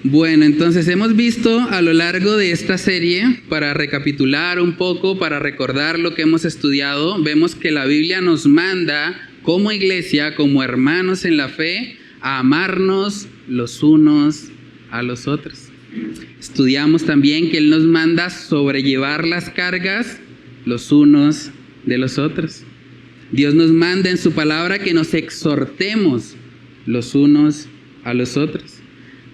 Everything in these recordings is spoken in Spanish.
Bueno, entonces hemos visto a lo largo de esta serie, para recapitular un poco, para recordar lo que hemos estudiado, vemos que la Biblia nos manda como iglesia, como hermanos en la fe, a amarnos los unos a los otros. Estudiamos también que Él nos manda sobrellevar las cargas los unos de los otros. Dios nos manda en su palabra que nos exhortemos los unos a los otros.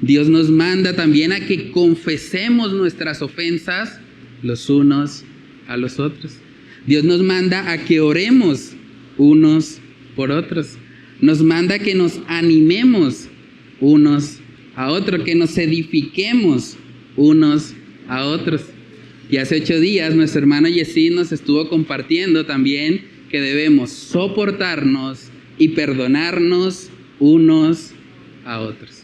Dios nos manda también a que confesemos nuestras ofensas los unos a los otros. Dios nos manda a que oremos unos por otros. Nos manda que nos animemos unos a otros, que nos edifiquemos unos a otros. Y hace 8 días nuestro hermano Yesí nos estuvo compartiendo también que debemos soportarnos y perdonarnos unos a otros.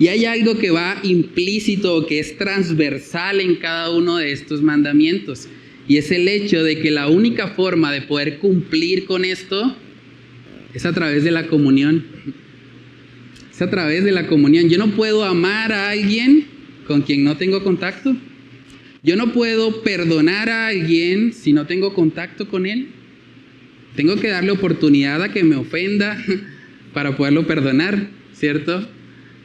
Y hay algo que va implícito, que es transversal en cada uno de estos mandamientos. Y es el hecho de que la única forma de poder cumplir con esto es a través de la comunión. Es a través de la comunión. Yo no puedo amar a alguien con quien no tengo contacto. Yo no puedo perdonar a alguien si no tengo contacto con él. Tengo que darle oportunidad a que me ofenda para poderlo perdonar, ¿cierto?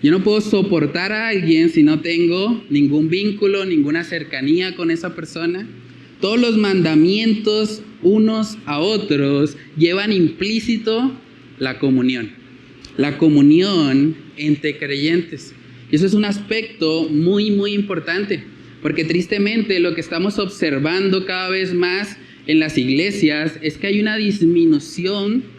Yo no puedo soportar a alguien si no tengo ningún vínculo, ninguna cercanía con esa persona. Todos los mandamientos unos a otros llevan implícito la comunión. La comunión entre creyentes. Y eso es un aspecto muy, muy importante. Porque tristemente lo que estamos observando cada vez más en las iglesias es que hay una disminución.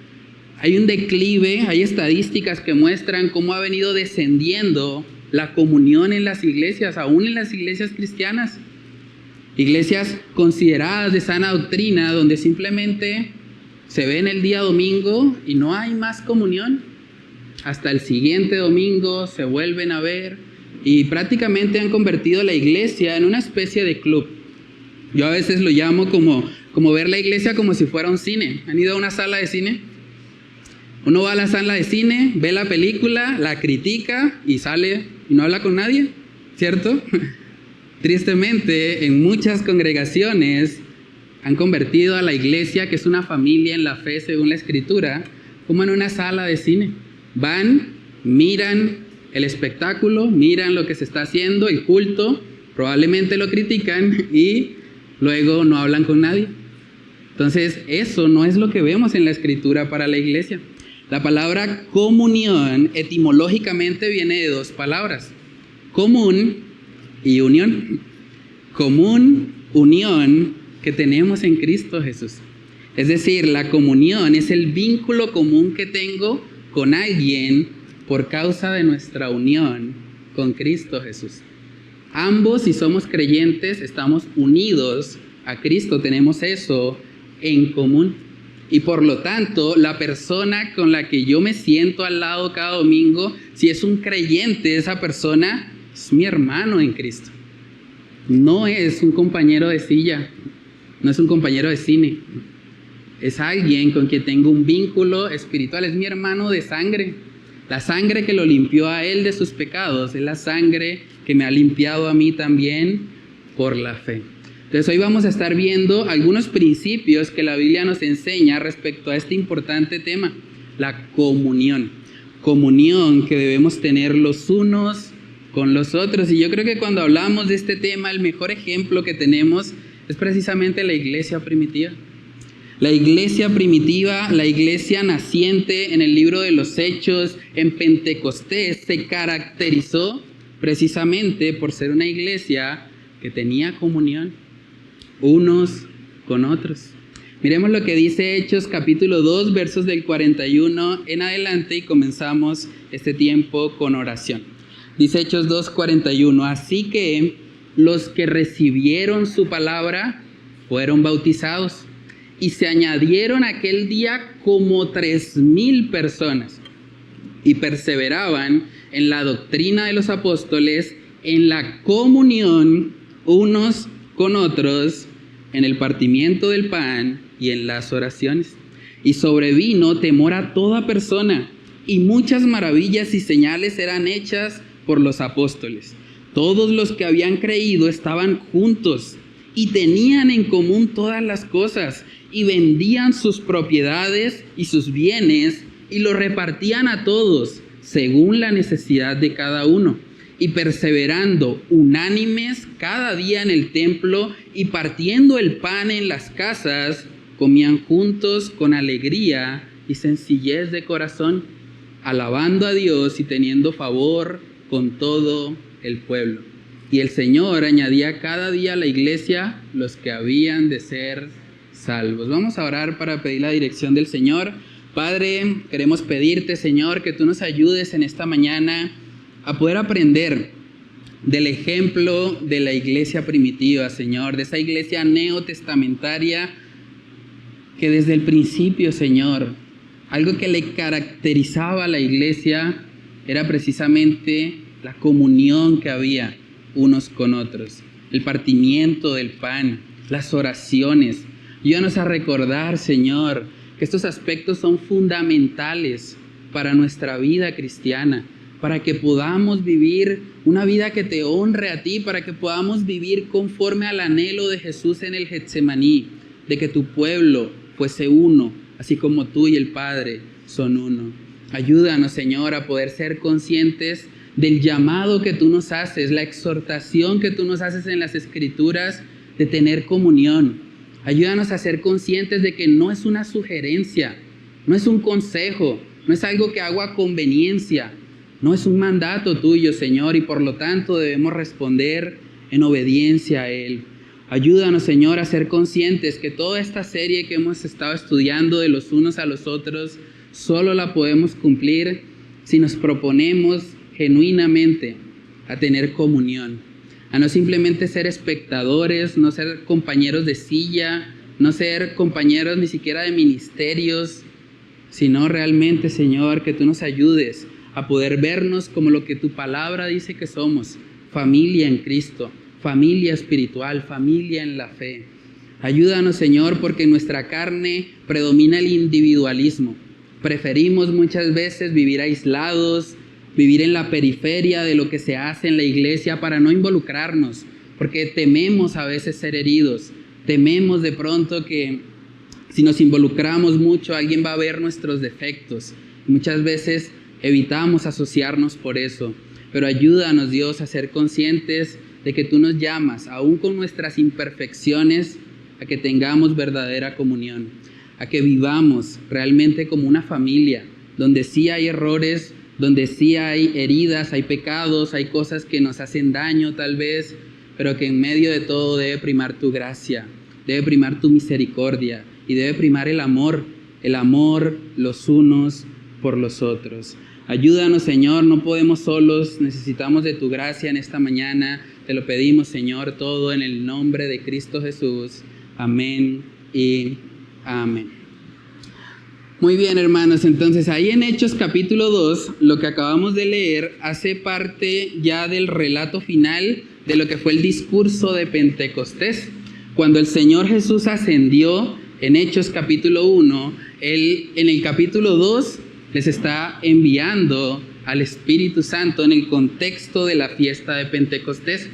Hay un declive, hay estadísticas que muestran cómo ha venido descendiendo la comunión en las iglesias, aún en las iglesias cristianas. Iglesias consideradas de sana doctrina, donde simplemente se ven el día domingo y no hay más comunión. Hasta el siguiente domingo se vuelven a ver y prácticamente han convertido la iglesia en una especie de club. Yo a veces lo llamo como ver la iglesia como si fuera un cine. ¿Han ido a una sala de cine? Uno va a la sala de cine, ve la película, la critica y sale y no habla con nadie, ¿cierto? Tristemente, en muchas congregaciones han convertido a la iglesia, que es una familia en la fe según la Escritura, como en una sala de cine. Van, miran el espectáculo, miran lo que se está haciendo, el culto, probablemente lo critican y luego no hablan con nadie. Entonces, eso no es lo que vemos en la Escritura para la iglesia. La palabra comunión etimológicamente viene de 2 palabras, común y unión. Común, unión que tenemos en Cristo Jesús. Es decir, la comunión es el vínculo común que tengo con alguien por causa de nuestra unión con Cristo Jesús. Ambos, si somos creyentes, estamos unidos a Cristo, tenemos eso en común. Y por lo tanto, la persona con la que yo me siento al lado cada domingo, si es un creyente, esa persona es mi hermano en Cristo. No es un compañero de silla, no es un compañero de cine. Es alguien con quien tengo un vínculo espiritual, es mi hermano de sangre. La sangre que lo limpió a él de sus pecados es la sangre que me ha limpiado a mí también por la fe. Entonces hoy vamos a estar viendo algunos principios que la Biblia nos enseña respecto a este importante tema, la comunión. Comunión que debemos tener los unos con los otros. Y yo creo que cuando hablamos de este tema, el mejor ejemplo que tenemos es precisamente la iglesia primitiva. La iglesia primitiva, la iglesia naciente en el libro de los Hechos, en Pentecostés, se caracterizó precisamente por ser una iglesia que tenía comunión unos con otros. Miremos lo que dice Hechos capítulo 2, versos del 41 en adelante y comenzamos este tiempo con oración. Dice Hechos 2:41, así que los que recibieron su palabra fueron bautizados y se añadieron aquel día como 3,000 personas y perseveraban en la doctrina de los apóstoles, en la comunión unos con otros, en el partimiento del pan y en las oraciones. Y sobrevino temor a toda persona, y muchas maravillas y señales eran hechas por los apóstoles. Todos los que habían creído estaban juntos y tenían en común todas las cosas, y vendían sus propiedades y sus bienes y los repartían a todos según la necesidad de cada uno. Y perseverando unánimes cada día en el templo y partiendo el pan en las casas, comían juntos con alegría y sencillez de corazón, alabando a Dios y teniendo favor con todo el pueblo. Y el Señor añadía cada día a la iglesia los que habían de ser salvos. Vamos a orar para pedir la dirección del Señor. Padre, queremos pedirte, Señor, que tú nos ayudes en esta mañana a poder aprender del ejemplo de la iglesia primitiva, Señor, de esa iglesia neotestamentaria que desde el principio, Señor, algo que le caracterizaba a la iglesia era precisamente la comunión que había unos con otros, el partimiento del pan, las oraciones. Ayúdanos a recordar, Señor, que estos aspectos son fundamentales para nuestra vida cristiana, para que podamos vivir una vida que te honre a ti, para que podamos vivir conforme al anhelo de Jesús en el Getsemaní, de que tu pueblo fuese uno, así como tú y el Padre son uno. Ayúdanos, Señor, a poder ser conscientes del llamado que tú nos haces, la exhortación que tú nos haces en las Escrituras de tener comunión. Ayúdanos a ser conscientes de que no es una sugerencia, no es un consejo, no es algo que hago a conveniencia, no es un mandato tuyo, Señor, y por lo tanto debemos responder en obediencia a Él. Ayúdanos, Señor, a ser conscientes que toda esta serie que hemos estado estudiando de los unos a los otros, solo la podemos cumplir si nos proponemos genuinamente a tener comunión, a no simplemente ser espectadores, no ser compañeros de silla, no ser compañeros ni siquiera de ministerios, sino realmente, Señor, que tú nos ayudes a poder vernos como lo que tu palabra dice que somos, familia en Cristo, familia espiritual, familia en la fe. Ayúdanos, Señor, porque en nuestra carne predomina el individualismo. Preferimos muchas veces vivir aislados, vivir en la periferia de lo que se hace en la iglesia para no involucrarnos, porque tememos a veces ser heridos, tememos de pronto que si nos involucramos mucho alguien va a ver nuestros defectos. Muchas veces evitamos asociarnos por eso, pero ayúdanos, Dios, a ser conscientes de que tú nos llamas, aún con nuestras imperfecciones, a que tengamos verdadera comunión, a que vivamos realmente como una familia, donde sí hay errores, donde sí hay heridas, hay pecados, hay cosas que nos hacen daño tal vez, pero que en medio de todo debe primar tu gracia, debe primar tu misericordia y debe primar el amor los unos por los otros. Ayúdanos, Señor, no podemos solos, necesitamos de tu gracia en esta mañana. Te lo pedimos, Señor, todo en el nombre de Cristo Jesús. Amén y amén. Muy bien, hermanos, entonces ahí en Hechos capítulo 2, lo que acabamos de leer hace parte ya del relato final de lo que fue el discurso de Pentecostés. Cuando el Señor Jesús ascendió en Hechos capítulo 1, Él en el capítulo 2 les está enviando al Espíritu Santo en el contexto de la fiesta de Pentecostés.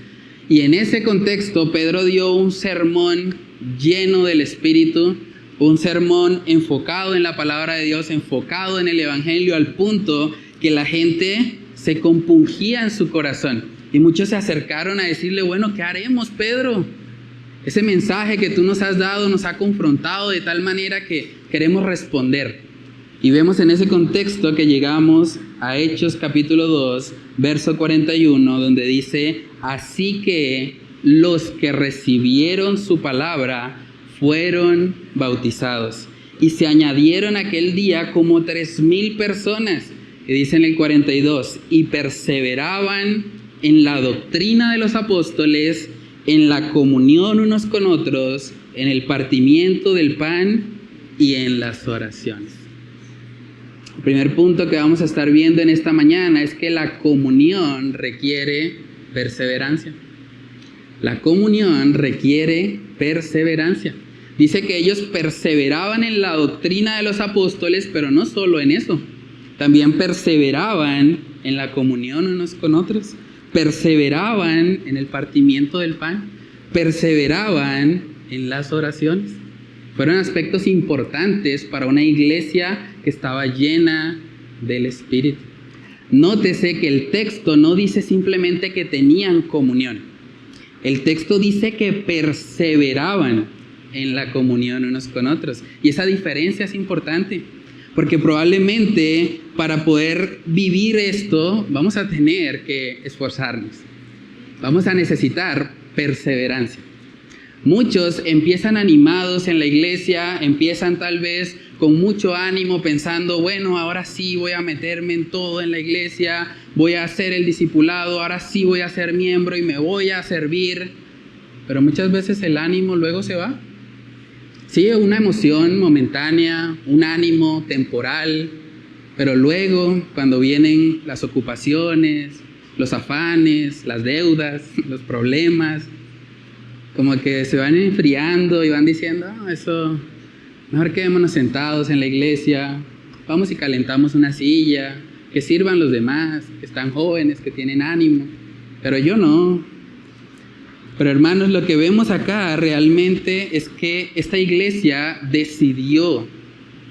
Y en ese contexto Pedro dio un sermón lleno del Espíritu, un sermón enfocado en la palabra de Dios, enfocado en el Evangelio, al punto que la gente se compungía en su corazón. Y muchos se acercaron a decirle, bueno, ¿qué haremos, Pedro? Ese mensaje que tú nos has dado nos ha confrontado de tal manera que queremos responder. Y vemos en ese contexto que llegamos a Hechos capítulo 2, verso 41, donde dice, así que los que recibieron su palabra fueron bautizados. Y se añadieron aquel día como 3,000 personas. Y dice en el 42, y perseveraban en la doctrina de los apóstoles, en la comunión unos con otros, en el partimiento del pan y en las oraciones. El primer punto que vamos a estar viendo en esta mañana es que la comunión requiere perseverancia. La comunión requiere perseverancia. Dice que ellos perseveraban en la doctrina de los apóstoles, pero no solo en eso. También perseveraban en la comunión unos con otros, perseveraban en el partimiento del pan, perseveraban en las oraciones. Fueron aspectos importantes para una iglesia que estaba llena del Espíritu. Nótese que el texto no dice simplemente que tenían comunión. El texto dice que perseveraban en la comunión unos con otros. Y esa diferencia es importante, porque probablemente para poder vivir esto vamos a tener que esforzarnos. Vamos a necesitar perseverancia. Muchos empiezan animados en la iglesia, empiezan tal vez con mucho ánimo pensando, bueno, ahora sí voy a meterme en todo en la iglesia, voy a hacer el discipulado, ahora sí voy a ser miembro y me voy a servir. Pero muchas veces el ánimo luego se va. Sí, una emoción momentánea, un ánimo temporal, pero luego cuando vienen las ocupaciones, los afanes, las deudas, los problemas, como que se van enfriando y van diciendo, eso, mejor quedémonos sentados en la iglesia, vamos y calentamos una silla, que sirvan los demás, que están jóvenes, que tienen ánimo, pero yo no. Pero hermanos, lo que vemos acá realmente es que esta iglesia decidió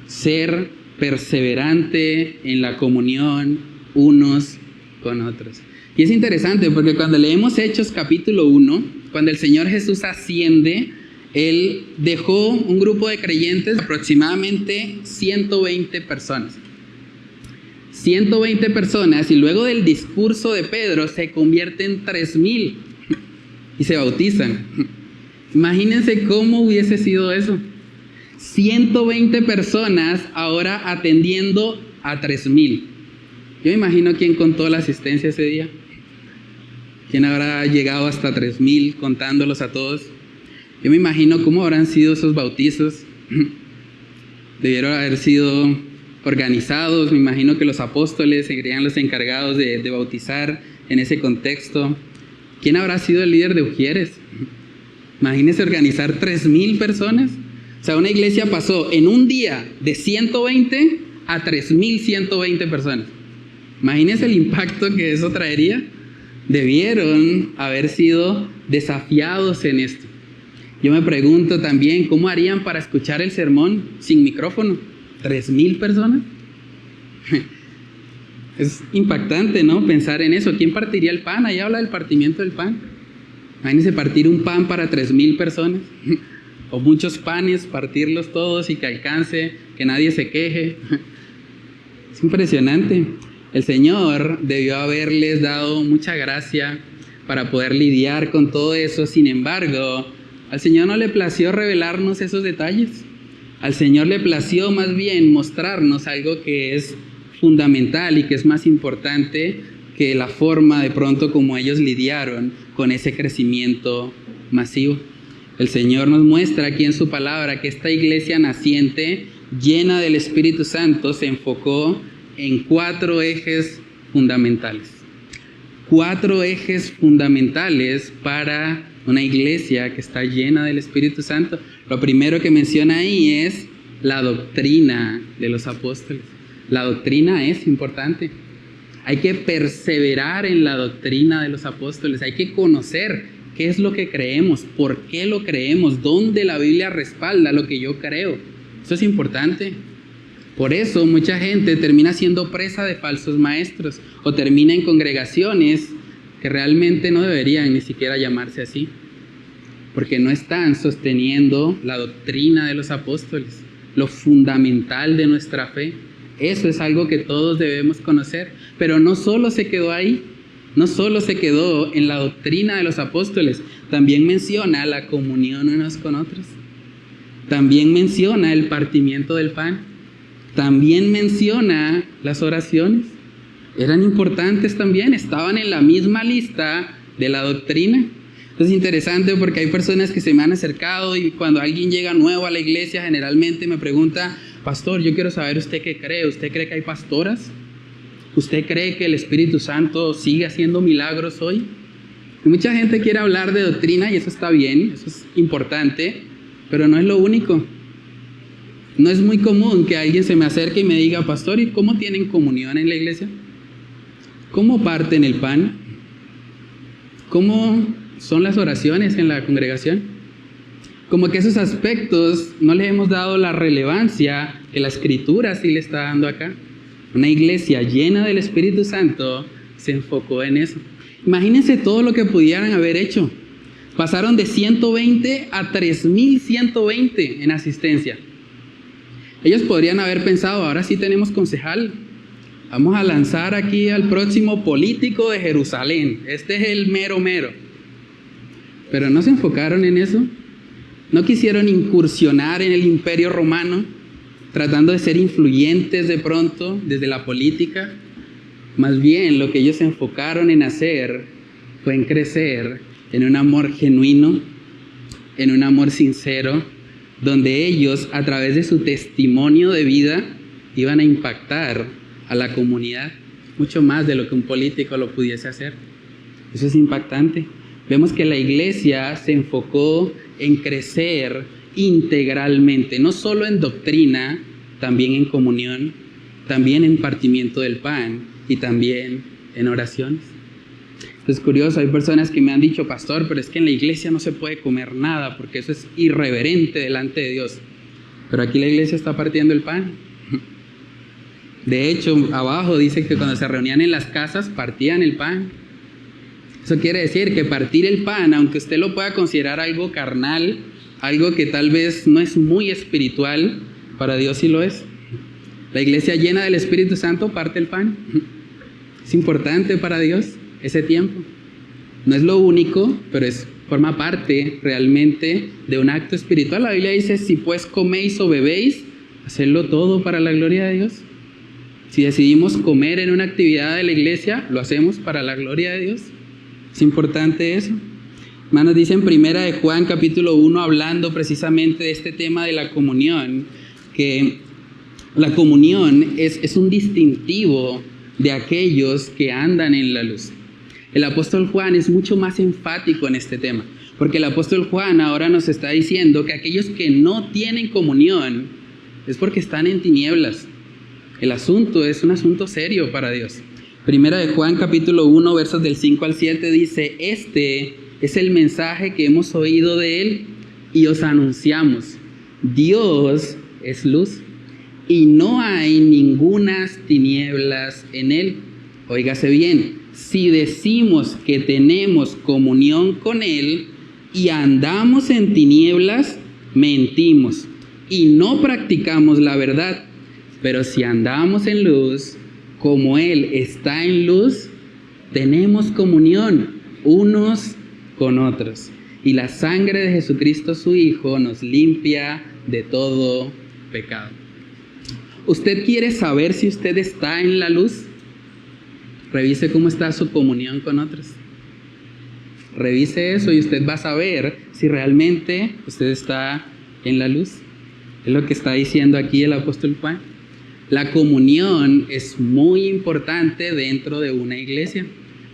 ser perseverante en la comunión unos con otros. Y es interesante porque cuando leemos Hechos capítulo 1, cuando el Señor Jesús asciende, Él dejó un grupo de creyentes, aproximadamente 120 personas. 120 personas, y luego del discurso de Pedro se convierten 3,000 y se bautizan. Imagínense cómo hubiese sido eso. 120 personas ahora atendiendo a 3,000. Yo me imagino quién contó la asistencia ese día. ¿Quién habrá llegado hasta 3,000 contándolos a todos? Yo me imagino cómo habrán sido esos bautizos. Debieron haber sido organizados. Me imagino que los apóstoles serían los encargados de bautizar en ese contexto. ¿Quién habrá sido el líder de Ujieres? Imagínense organizar 3,000 personas. O sea, una iglesia pasó en un día de 120 a 3,120 personas. Imagínense el impacto que eso traería. Debieron haber sido desafiados en esto. Yo me pregunto también, ¿cómo harían para escuchar el sermón sin micrófono? ¿3,000 personas? Es impactante, ¿no? Pensar en eso. ¿Quién partiría el pan? Ahí habla del partimiento del pan. Imagínense partir un pan para 3,000 personas. O muchos panes, partirlos todos y que alcance, que nadie se queje. Es impresionante. El Señor debió haberles dado mucha gracia para poder lidiar con todo eso. Sin embargo, al Señor no le plació revelarnos esos detalles. Al Señor le plació más bien mostrarnos algo que es fundamental y que es más importante que la forma de pronto como ellos lidiaron con ese crecimiento masivo. El Señor nos muestra aquí en su palabra que esta iglesia naciente, llena del Espíritu Santo, se enfocó en 4 ejes fundamentales. 4 ejes fundamentales para una iglesia que está llena del Espíritu Santo. Lo primero que menciona ahí es la doctrina de los apóstoles. La doctrina es importante. Hay que perseverar en la doctrina de los apóstoles. Hay que conocer qué es lo que creemos, por qué lo creemos, dónde la Biblia respalda lo que yo creo. Eso es importante. Por eso mucha gente termina siendo presa de falsos maestros o termina en congregaciones que realmente no deberían ni siquiera llamarse así, porque no están sosteniendo la doctrina de los apóstoles, lo fundamental de nuestra fe. Eso es algo que todos debemos conocer, pero no solo se quedó ahí, no solo se quedó en la doctrina de los apóstoles, también menciona la comunión unos con otros, también menciona el partimiento del pan, también menciona las oraciones. Eran importantes también, estaban en la misma lista de la doctrina. Es interesante porque hay personas que se me han acercado y cuando alguien llega nuevo a la iglesia generalmente me pregunta: pastor, yo quiero saber usted qué cree. ¿Usted cree que hay pastoras? ¿Usted cree que el Espíritu Santo sigue haciendo milagros hoy? Y mucha gente quiere hablar de doctrina y eso está bien, eso es importante, pero no es lo único. No es muy común que alguien se me acerque y me diga: pastor, ¿y cómo tienen comunión en la iglesia? ¿Cómo parten el pan? ¿Cómo son las oraciones en la congregación? Como que esos aspectos no les hemos dado la relevancia que la Escritura sí le está dando acá. Una iglesia llena del Espíritu Santo se enfocó en eso. Imagínense todo lo que pudieran haber hecho. Pasaron de 120 a 3.120 en asistencia. Ellos podrían haber pensado, ahora sí tenemos concejal. Vamos a lanzar aquí al próximo político de Jerusalén. Este es el mero mero. Pero no se enfocaron en eso. No quisieron incursionar en el Imperio Romano, tratando de ser influyentes de pronto desde la política. Más bien lo que ellos se enfocaron en hacer fue en crecer en un amor genuino, en un amor sincero, donde ellos a través de su testimonio de vida iban a impactar a la comunidad mucho más de lo que un político lo pudiese hacer. Eso es impactante. Vemos que la iglesia se enfocó en crecer integralmente, no solo en doctrina, también en comunión, también en partimiento del pan y también en oraciones. Es curioso, hay personas que me han dicho, pastor, pero es que en la iglesia no se puede comer nada porque eso es irreverente delante de Dios. Pero aquí la iglesia está partiendo el pan. De hecho, abajo dice que cuando se reunían en las casas partían el pan. Eso quiere decir que partir el pan, aunque usted lo pueda considerar algo carnal, algo que tal vez no es muy espiritual, para Dios sí lo es. La iglesia llena del Espíritu Santo parte el pan. Es importante para Dios ese tiempo. No es lo único, pero forma parte realmente de un acto espiritual. La Biblia dice, si pues coméis o bebéis, hacedlo todo para la gloria de Dios. Si decidimos comer en una actividad de la iglesia, lo hacemos para la gloria de Dios. Es importante eso. Hermanos, dice en 1 de Juan capítulo 1, hablando precisamente de este tema de la comunión, que la comunión es un distintivo de aquellos que andan en la luz. El apóstol Juan es mucho más enfático en este tema, porque el apóstol Juan ahora nos está diciendo que aquellos que no tienen comunión es porque están en tinieblas. El asunto es un asunto serio para Dios. 1 de Juan capítulo 1, versos del 5 al 7 dice, este es el mensaje que hemos oído de él y os anunciamos. Dios es luz y no hay ningunas tinieblas en él. Óigase bien, si decimos que tenemos comunión con él y andamos en tinieblas, mentimos y no practicamos la verdad. Pero si andamos en luz, como él está en luz, tenemos comunión unos con otros. Y la sangre de Jesucristo su Hijo nos limpia de todo pecado. ¿Usted quiere saber si usted está en la luz? Revise cómo está su comunión con otros. Revise eso y usted va a saber si realmente usted está en la luz. Es lo que está diciendo aquí el apóstol Juan. La comunión es muy importante dentro de una iglesia.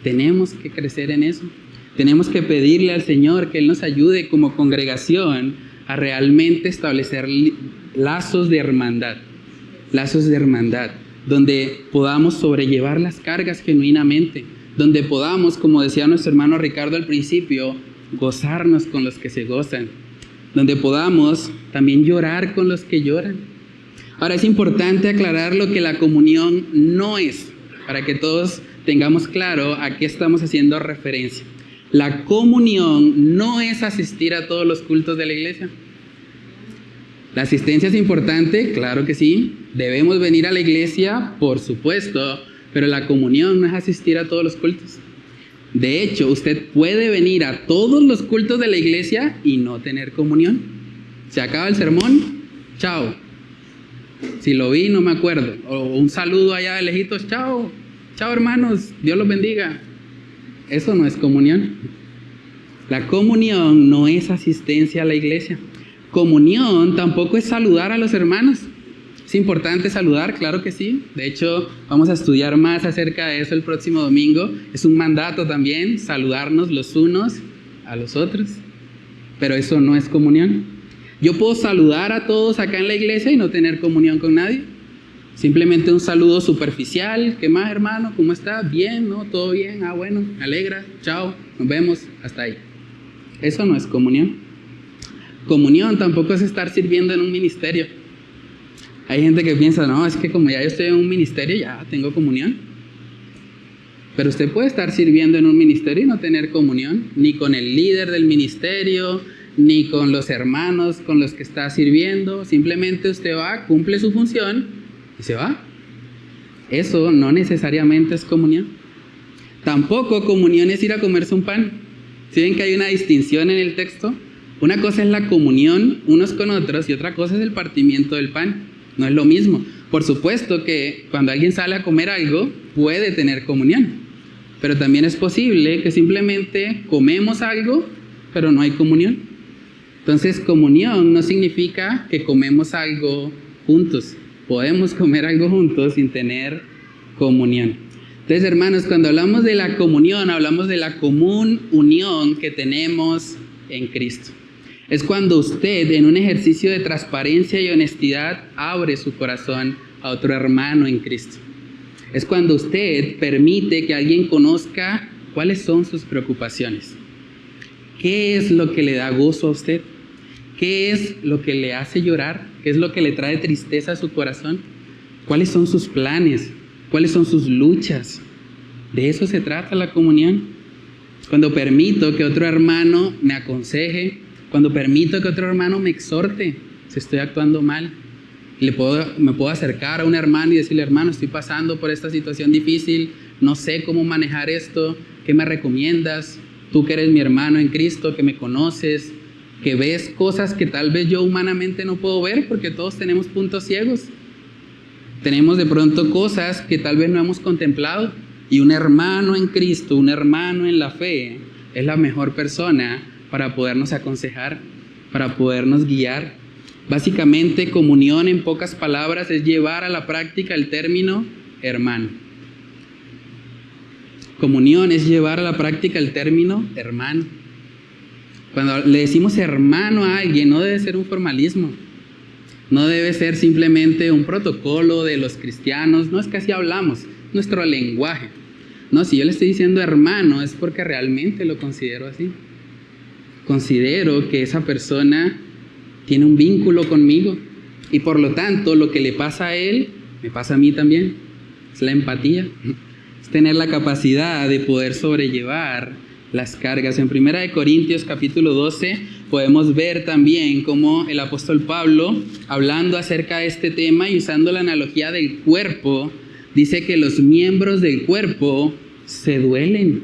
Tenemos que crecer en eso. Tenemos que pedirle al Señor que Él nos ayude como congregación a realmente establecer lazos de hermandad. Lazos de hermandad, donde podamos sobrellevar las cargas genuinamente, donde podamos, como decía nuestro hermano Ricardo al principio, gozarnos con los que se gozan, donde podamos también llorar con los que lloran. Ahora es importante aclarar lo que la comunión no es, para que todos tengamos claro a qué estamos haciendo referencia. La comunión no es asistir a todos los cultos de la iglesia. La asistencia es importante, claro que sí. Debemos venir a la iglesia, por supuesto, pero la comunión no es asistir a todos los cultos. De hecho, usted puede venir a todos los cultos de la iglesia y no tener comunión. Se acaba el sermón, chao. Si lo vi, no me acuerdo. O un saludo allá de lejitos, chao. Chao hermanos, Dios los bendiga. Eso no es comunión. La comunión no es asistencia a la iglesia. Comunión tampoco es saludar a los hermanos. Es importante saludar, claro que sí. De hecho, vamos a estudiar más acerca de eso el próximo domingo. Es un mandato también, saludarnos los unos a los otros. Pero eso no es comunión. Yo puedo saludar a todos acá en la iglesia y no tener comunión con nadie. Simplemente un saludo superficial. ¿Qué más, hermano? ¿Cómo está? Bien, ¿no? ¿Todo bien? Ah, bueno, me alegra. Chao, nos vemos. Hasta ahí. Eso no es comunión. Comunión tampoco es estar sirviendo en un ministerio. Hay gente que piensa, no, es que como ya yo estoy en un ministerio, ya tengo comunión. Pero usted puede estar sirviendo en un ministerio y no tener comunión, ni con el líder del ministerio, ni con los hermanos con los que está sirviendo. Simplemente usted va, cumple su función y se va. Eso no necesariamente es comunión. Tampoco comunión es ir a comerse un pan. ¿Sí ven que hay una distinción en el texto? Una cosa es la comunión unos con otros y otra cosa es el partimiento del pan. No es lo mismo. Por supuesto que cuando alguien sale a comer algo, puede tener comunión. Pero también es posible que simplemente comemos algo, pero no hay comunión. Entonces, comunión no significa que comemos algo juntos. Podemos comer algo juntos sin tener comunión. Entonces, hermanos, cuando hablamos de la comunión, hablamos de la común unión que tenemos en Cristo. Es cuando usted, en un ejercicio de transparencia y honestidad, abre su corazón a otro hermano en Cristo. Es cuando usted permite que alguien conozca cuáles son sus preocupaciones. ¿Qué es lo que le da gozo a usted? ¿Qué es lo que le hace llorar? ¿Qué es lo que le trae tristeza a su corazón? ¿Cuáles son sus planes? ¿Cuáles son sus luchas? De eso se trata la comunión. Cuando permito que otro hermano me aconseje, cuando permito que otro hermano me exhorte si estoy actuando mal. Me puedo acercar a un hermano y decirle, hermano, estoy pasando por esta situación difícil, no sé cómo manejar esto, ¿qué me recomiendas? Tú que eres mi hermano en Cristo, que me conoces, que ves cosas que tal vez yo humanamente no puedo ver, porque todos tenemos puntos ciegos. Tenemos de pronto cosas que tal vez no hemos contemplado, y un hermano en Cristo, un hermano en la fe, es la mejor persona para podernos aconsejar, para podernos guiar. Básicamente, comunión en pocas palabras es llevar a la práctica el término hermano. Comunión es llevar a la práctica el término hermano. Cuando le decimos hermano a alguien, no debe ser un formalismo. No debe ser simplemente un protocolo de los cristianos. No es que así hablamos, nuestro lenguaje. No, si yo le estoy diciendo hermano es porque realmente lo considero así. Considero que esa persona tiene un vínculo conmigo y por lo tanto lo que le pasa a él, me pasa a mí también. Es la empatía, es tener la capacidad de poder sobrellevar las cargas. En 1 Corintios capítulo 12 podemos ver también cómo el apóstol Pablo, hablando acerca de este tema y usando la analogía del cuerpo, dice que los miembros del cuerpo se duelen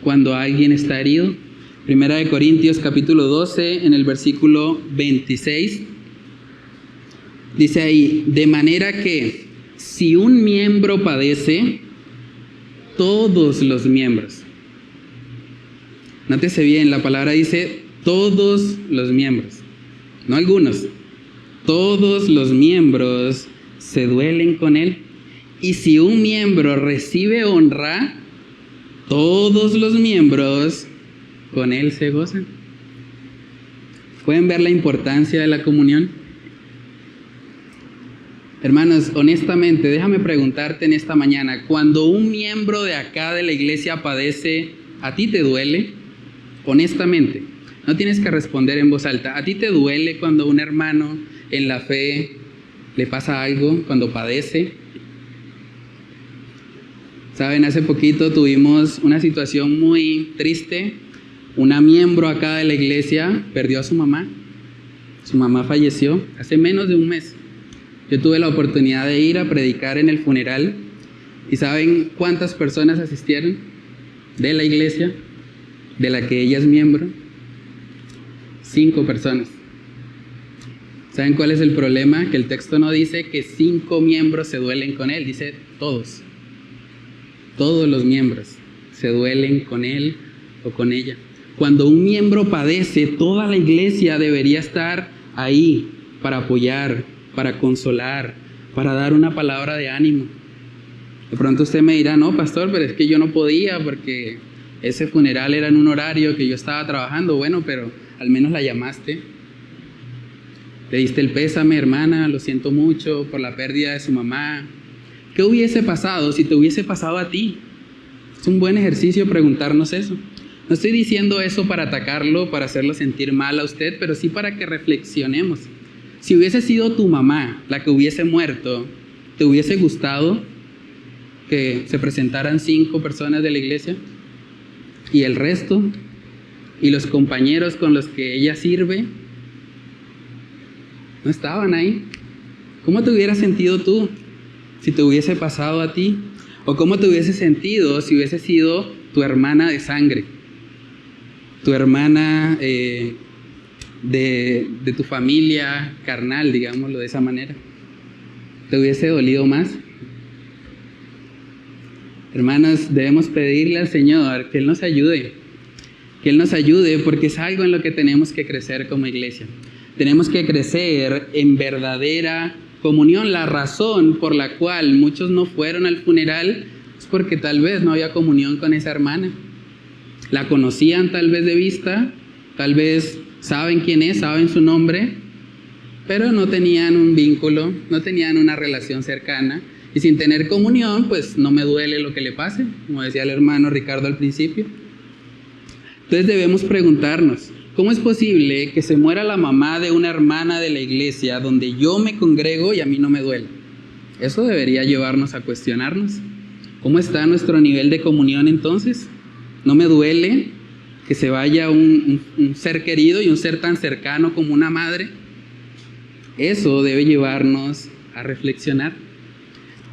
cuando alguien está herido. 1 Corintios capítulo 12, en el versículo 26, dice ahí, de manera que si un miembro padece, todos los miembros. Nótese bien, la palabra dice todos los miembros, no algunos. Todos los miembros se duelen con él. Y si un miembro recibe honra, todos los miembros con él se gozan. ¿Pueden ver la importancia de la comunión? Hermanos, honestamente, déjame preguntarte en esta mañana, cuando un miembro de acá de la iglesia padece, ¿a ti te duele? Honestamente, no tienes que responder en voz alta. ¿A ti te duele cuando un hermano en la fe le pasa algo, cuando padece? Saben, hace poquito tuvimos una situación muy triste. Una miembro acá de la iglesia perdió a su mamá. Su mamá falleció hace menos de un mes. Yo tuve la oportunidad de ir a predicar en el funeral. ¿Y saben cuántas personas asistieron de la iglesia, de la que ella es miembro? 5 personas. ¿Saben cuál es el problema? Que el texto no dice que 5 miembros se duelen con él, dice todos. Todos los miembros se duelen con él o con ella. Cuando un miembro padece, toda la iglesia debería estar ahí para apoyar, para consolar, para dar una palabra de ánimo. De pronto usted me dirá, no, pastor, pero es que yo no podía porque ese funeral era en un horario que yo estaba trabajando. Bueno, pero al menos la llamaste. Le diste el pésame, hermana, lo siento mucho por la pérdida de su mamá. ¿Qué hubiese pasado si te hubiese pasado a ti? Es un buen ejercicio preguntarnos eso. No estoy diciendo eso para atacarlo, para hacerlo sentir mal a usted, pero sí para que reflexionemos. Si hubiese sido tu mamá la que hubiese muerto, ¿te hubiese gustado que se presentaran 5 personas de la iglesia? ¿Y el resto? ¿Y los compañeros con los que ella sirve? No estaban ahí. ¿Cómo te hubieras sentido tú si te hubiese pasado a ti? ¿O cómo te hubiese sentido si hubiese sido tu hermana de sangre? Tu hermana de tu familia carnal, digámoslo de esa manera. ¿Te hubiese dolido más? Hermanos, debemos pedirle al Señor que Él nos ayude. Que Él nos ayude porque es algo en lo que tenemos que crecer como iglesia. Tenemos que crecer en verdadera comunión. La razón por la cual muchos no fueron al funeral es porque tal vez no había comunión con esa hermana. La conocían tal vez de vista, tal vez saben quién es, saben su nombre, pero no tenían un vínculo, no tenían una relación cercana. Y sin tener comunión, pues no me duele lo que le pase, como decía el hermano Ricardo al principio. Entonces debemos preguntarnos, ¿cómo es posible que se muera la mamá de una hermana de la iglesia donde yo me congrego y a mí no me duele? Eso debería llevarnos a cuestionarnos. ¿Cómo está nuestro nivel de comunión entonces? ¿No me duele que se vaya un ser querido y un ser tan cercano como una madre? Eso debe llevarnos a reflexionar.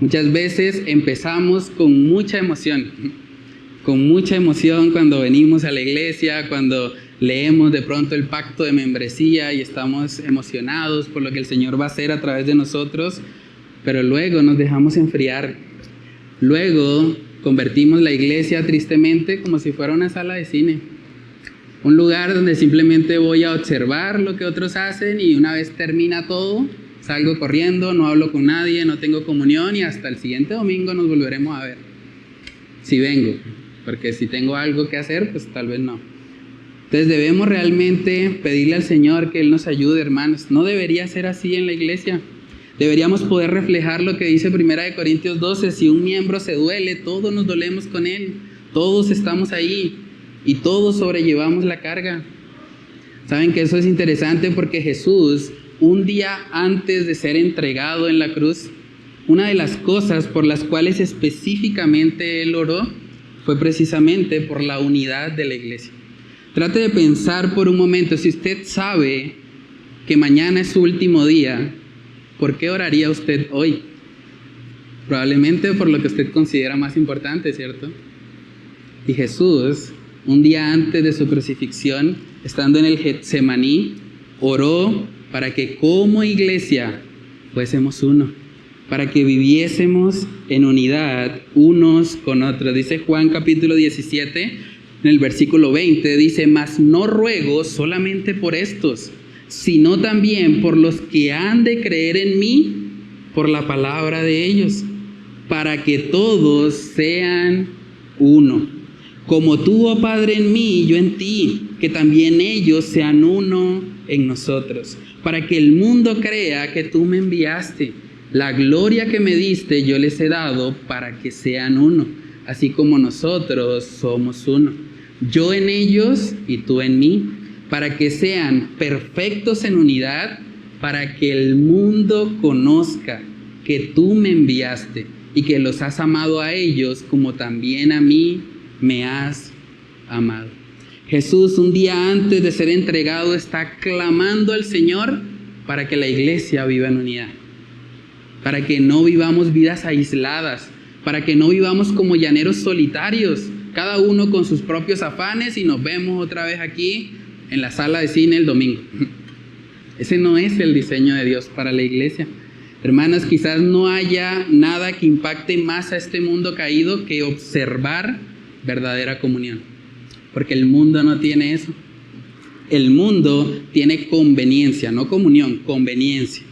Muchas veces empezamos con mucha emoción cuando venimos a la iglesia, cuando leemos de pronto el pacto de membresía y estamos emocionados por lo que el Señor va a hacer a través de nosotros, pero luego nos dejamos enfriar. Luego convertimos la iglesia tristemente como si fuera una sala de cine. Un lugar donde simplemente voy a observar lo que otros hacen y una vez termina todo, salgo corriendo, no hablo con nadie, no tengo comunión y hasta el siguiente domingo nos volveremos a ver. Si vengo, porque si tengo algo que hacer, pues tal vez no. Entonces debemos realmente pedirle al Señor que Él nos ayude, hermanos. No debería ser así en la iglesia. Deberíamos poder reflejar lo que dice 1 Corintios 12. Si un miembro se duele, todos nos dolemos con él. Todos estamos ahí y todos sobrellevamos la carga. Saben que eso es interesante porque Jesús, un día antes de ser entregado en la cruz, una de las cosas por las cuales específicamente Él oró fue precisamente por la unidad de la iglesia. Trate de pensar por un momento, si usted sabe que mañana es su último día, ¿por qué oraría usted hoy? Probablemente por lo que usted considera más importante, ¿cierto? Y Jesús, un día antes de su crucifixión, estando en el Getsemaní, oró para que como iglesia fuésemos uno, para que viviésemos en unidad unos con otros. Dice Juan capítulo 17, en el versículo 20, dice, mas no ruego solamente por estos, sino también por los que han de creer en mí por la palabra de ellos, para que todos sean uno. Como tú, oh Padre, en mí y yo en ti, que también ellos sean uno en nosotros, para que el mundo crea que tú me enviaste. La gloria que me diste yo les he dado para que sean uno, así como nosotros somos uno. Yo en ellos y tú en mí, para que sean perfectos en unidad, para que el mundo conozca que tú me enviaste y que los has amado a ellos como también a mí me has amado. Jesús, un día antes de ser entregado, está clamando al Señor para que la iglesia viva en unidad, para que no vivamos vidas aisladas, para que no vivamos como llaneros solitarios, cada uno con sus propios afanes y nos vemos otra vez aquí en la sala de cine el domingo. Ese no es el diseño de Dios para la iglesia. Hermanas, quizás no haya nada que impacte más a este mundo caído que observar verdadera comunión, porque el mundo no tiene eso. El mundo tiene conveniencia, no comunión, conveniencia.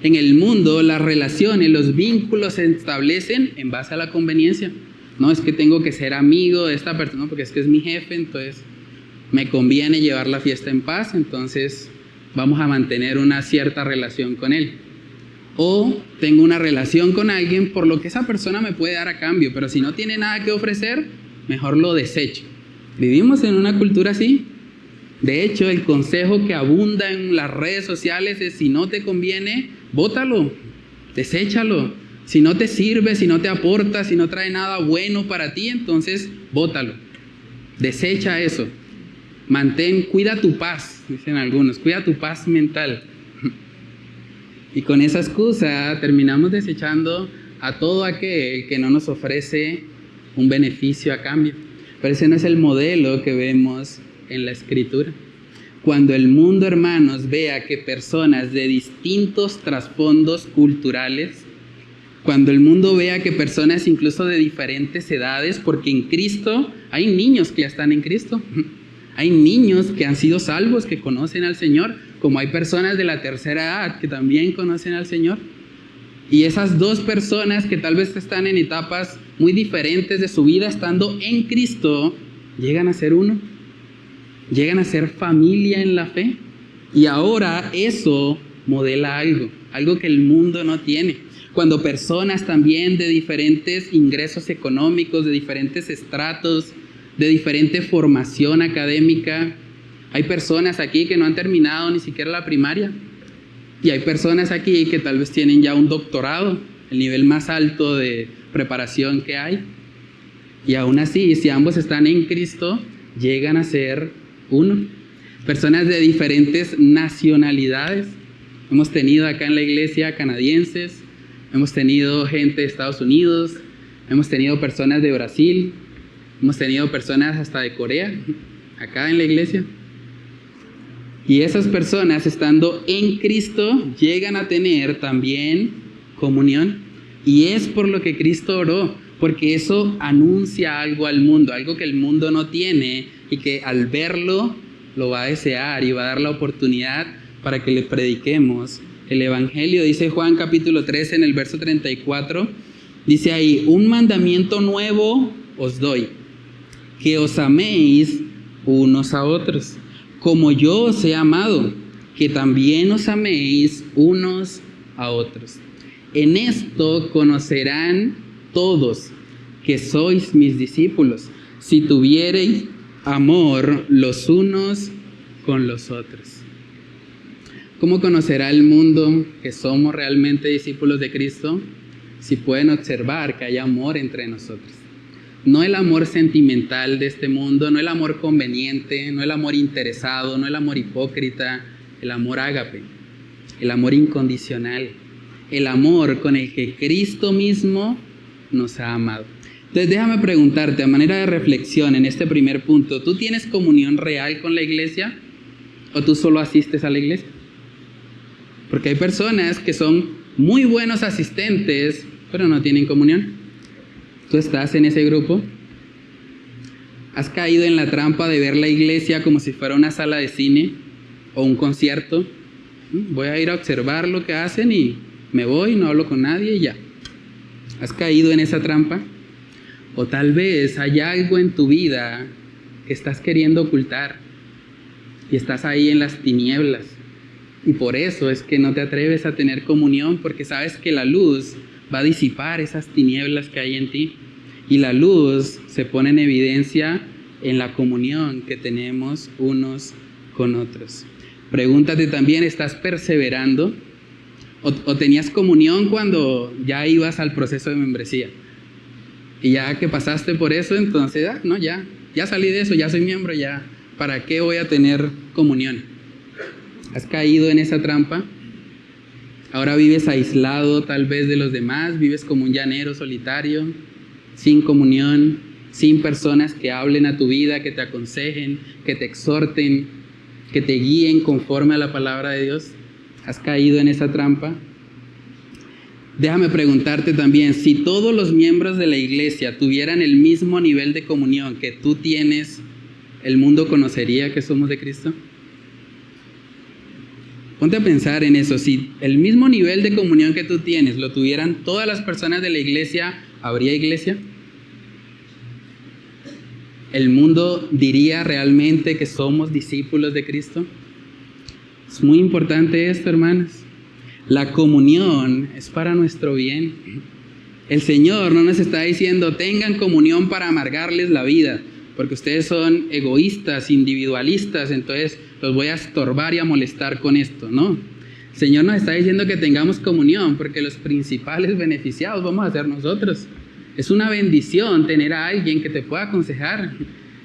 En el mundo las relaciones, los vínculos se establecen en base a la conveniencia. No es que tengo que ser amigo de esta persona porque es que es mi jefe, entonces me conviene llevar la fiesta en paz, entonces vamos a mantener una cierta relación con él. O tengo una relación con alguien por lo que esa persona me puede dar a cambio, pero si no tiene nada que ofrecer, mejor lo desecho. ¿Vivimos en una cultura así? De hecho, el consejo que abunda en las redes sociales es: si no te conviene, bótalo, deséchalo. Si no te sirve, si no te aporta, si no trae nada bueno para ti, entonces bótalo. Desecha eso. Cuida tu paz, dicen algunos, cuida tu paz mental. Y con esa excusa terminamos desechando a todo aquel que no nos ofrece un beneficio a cambio. Pero ese no es el modelo que vemos en la Escritura. Cuando el mundo, hermanos, vea que personas de distintos trasfondos culturales, cuando el mundo vea que personas incluso de diferentes edades, porque en Cristo hay niños que ya están en Cristo, hay niños que han sido salvos, que conocen al Señor, como hay personas de la tercera edad que también conocen al Señor. Y esas dos personas que tal vez están en etapas muy diferentes de su vida, estando en Cristo, llegan a ser uno, llegan a ser familia en la fe. Y ahora eso modela algo que el mundo no tiene. Cuando personas también de diferentes ingresos económicos, de diferentes estratos, de diferente formación académica, hay personas aquí que no han terminado ni siquiera la primaria, y hay personas aquí que tal vez tienen ya un doctorado, el nivel más alto de preparación que hay, y aún así, si ambos están en Cristo, llegan a ser uno. Personas de diferentes nacionalidades. Hemos tenido acá en la iglesia canadienses, hemos tenido gente de Estados Unidos, hemos tenido personas de Brasil, hemos tenido personas hasta de Corea, acá en la iglesia. Y esas personas, estando en Cristo, llegan a tener también comunión. Y es por lo que Cristo oró, porque eso anuncia algo al mundo, algo que el mundo no tiene, y que al verlo lo va a desear y va a dar la oportunidad para que le prediquemos el Evangelio. Dice Juan capítulo 13 en el verso 34, dice ahí: un mandamiento nuevo os doy, que os améis unos a otros, como yo os he amado, que también os améis unos a otros. En esto conocerán todos que sois mis discípulos, si tuviereis amor los unos con los otros. ¿Cómo conocerá el mundo que somos realmente discípulos de Cristo? Si pueden observar que hay amor entre nosotros. No el amor sentimental de este mundo, no el amor conveniente, no el amor interesado, no el amor hipócrita, el amor ágape, el amor incondicional, el amor con el que Cristo mismo nos ha amado. Entonces déjame preguntarte a manera de reflexión en este primer punto: ¿tú tienes comunión real con la iglesia o tú solo asistes a la iglesia? Porque hay personas que son muy buenos asistentes, pero no tienen comunión. ¿Tú estás en ese grupo? ¿Has caído en la trampa de ver la iglesia como si fuera una sala de cine o un concierto? Voy a ir a observar lo que hacen y me voy, no hablo con nadie y ya. ¿Has caído en esa trampa? O tal vez hay algo en tu vida que estás queriendo ocultar y estás ahí en las tinieblas. Y por eso es que no te atreves a tener comunión, porque sabes que la luz va a disipar esas tinieblas que hay en ti. Y la luz se pone en evidencia en la comunión que tenemos unos con otros. Pregúntate también: ¿estás perseverando? ¿O tenías comunión cuando ya ibas al proceso de membresía? Y ya que pasaste por eso, entonces, ya salí de eso, ya soy miembro, ya, ¿para qué voy a tener comunión? ¿Has caído en esa trampa? Ahora vives aislado tal vez de los demás, vives como un llanero solitario, sin comunión, sin personas que hablen a tu vida, que te aconsejen, que te exhorten, que te guíen conforme a la palabra de Dios. ¿Has caído en esa trampa? Déjame preguntarte también: si todos los miembros de la iglesia tuvieran el mismo nivel de comunión que tú tienes, ¿el mundo conocería que somos de Cristo? Ponte a pensar en eso. Si el mismo nivel de comunión que tú tienes lo tuvieran todas las personas de la iglesia, ¿habría iglesia? ¿El mundo diría realmente que somos discípulos de Cristo? Es muy importante esto, hermanos. La comunión es para nuestro bien. El Señor no nos está diciendo tengan comunión para amargarles la vida, porque ustedes son egoístas, individualistas, entonces los voy a estorbar y a molestar con esto. No, el Señor nos está diciendo que tengamos comunión, porque los principales beneficiados vamos a ser nosotros. Es una bendición tener a alguien que te pueda aconsejar.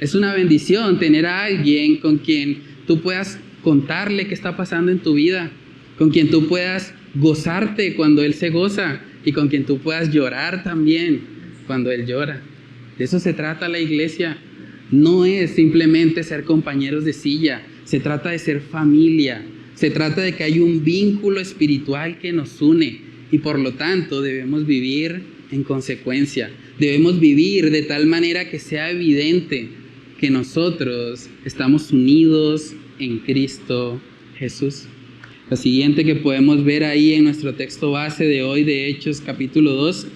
Es una bendición tener a alguien con quien tú puedas contarle qué está pasando en tu vida, con quien tú puedas gozarte cuando Él se goza y con quien tú puedas llorar también cuando Él llora. De eso se trata la iglesia. No es simplemente ser compañeros de silla, se trata de ser familia, se trata de que hay un vínculo espiritual que nos une y por lo tanto debemos vivir en consecuencia. Debemos vivir de tal manera que sea evidente que nosotros estamos unidos en Cristo Jesús. Lo siguiente que podemos ver ahí en nuestro texto base de hoy de Hechos capítulo 2.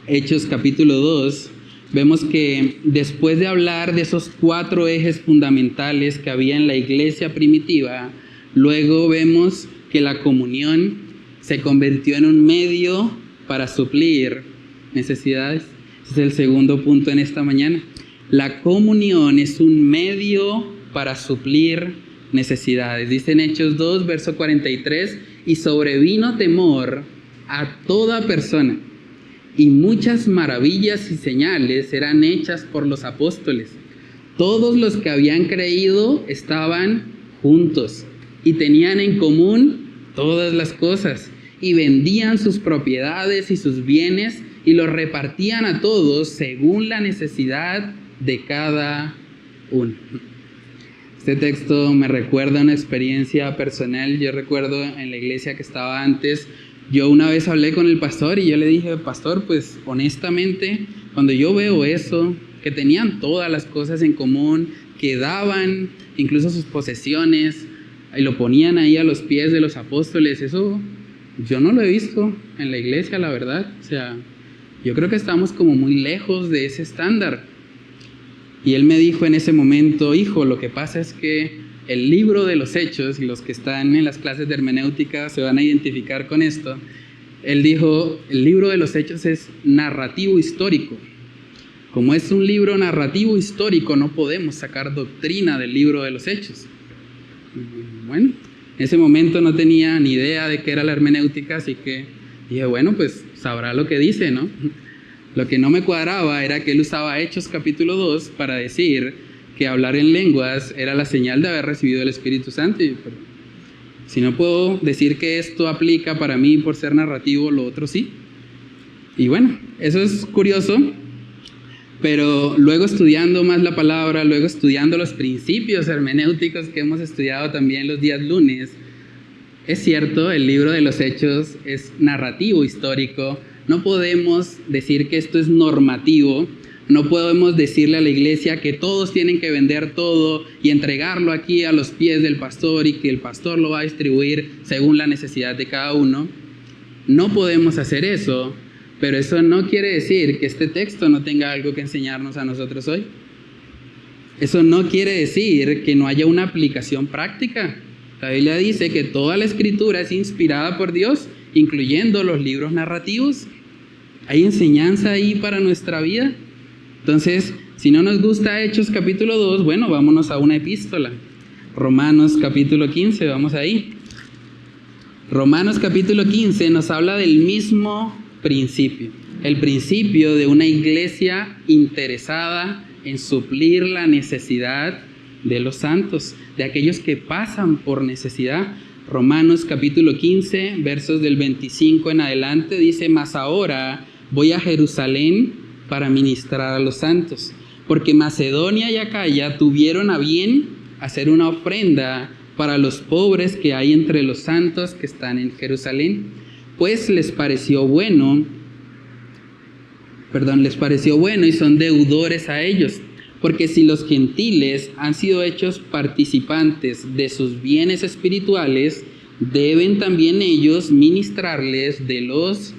Hechos capítulo 2, vemos que después de hablar de esos 4 ejes fundamentales que había en la iglesia primitiva, luego vemos que la comunión se convirtió en un medio para suplir necesidades. Ese es el segundo punto en esta mañana. La comunión es un medio para suplir necesidades. Dice en Hechos 2, verso 43, y sobrevino temor a toda persona, y muchas maravillas y señales eran hechas por los apóstoles. Todos los que habían creído estaban juntos y tenían en común todas las cosas, y vendían sus propiedades y sus bienes y los repartían a todos según la necesidad de cada uno. Este texto me recuerda una experiencia personal. Yo recuerdo en la iglesia que estaba antes, yo una vez hablé con el pastor y yo le dije, pastor, pues honestamente, cuando yo veo eso, que tenían todas las cosas en común, que daban incluso sus posesiones y lo ponían ahí a los pies de los apóstoles, eso yo no lo he visto en la iglesia, la verdad. O sea, yo creo que estamos como muy lejos de ese estándar. Y él me dijo en ese momento, hijo, lo que pasa es que el libro de los Hechos, y los que están en las clases de hermenéutica se van a identificar con esto, él dijo, el libro de los Hechos es narrativo histórico. Como es un libro narrativo histórico, no podemos sacar doctrina del libro de los Hechos. Bueno, en ese momento no tenía ni idea de qué era la hermenéutica, así que dije, bueno, pues sabrá lo que dice, ¿no? Lo que no me cuadraba era que él usaba Hechos capítulo 2 para decir que hablar en lenguas era la señal de haber recibido el Espíritu Santo. Pero si no puedo decir que esto aplica para mí por ser narrativo, lo otro sí. Y bueno, eso es curioso, pero luego estudiando más la palabra, luego estudiando los principios hermenéuticos que hemos estudiado también los días lunes, es cierto, el libro de los Hechos es narrativo histórico. No podemos decir que esto es normativo, no podemos decirle a la iglesia que todos tienen que vender todo y entregarlo aquí a los pies del pastor y que el pastor lo va a distribuir según la necesidad de cada uno. No podemos hacer eso, pero eso no quiere decir que este texto no tenga algo que enseñarnos a nosotros hoy. Eso no quiere decir que no haya una aplicación práctica. La Biblia dice que toda la escritura es inspirada por Dios, incluyendo los libros narrativos. Hay enseñanza ahí para nuestra vida. Entonces, si no nos gusta Hechos capítulo 2, bueno, vámonos a una epístola. Romanos capítulo 15, vamos ahí. Romanos capítulo 15 nos habla del mismo principio. El principio de una iglesia interesada en suplir la necesidad de los santos, de aquellos que pasan por necesidad. Romanos capítulo 15, versos del 25 en adelante, dice, mas ahora voy a Jerusalén para ministrar a los santos, porque Macedonia y Acaya tuvieron a bien hacer una ofrenda para los pobres que hay entre los santos que están en Jerusalén, pues les pareció bueno y son deudores a ellos, porque si los gentiles han sido hechos participantes de sus bienes espirituales, deben también ellos ministrarles de los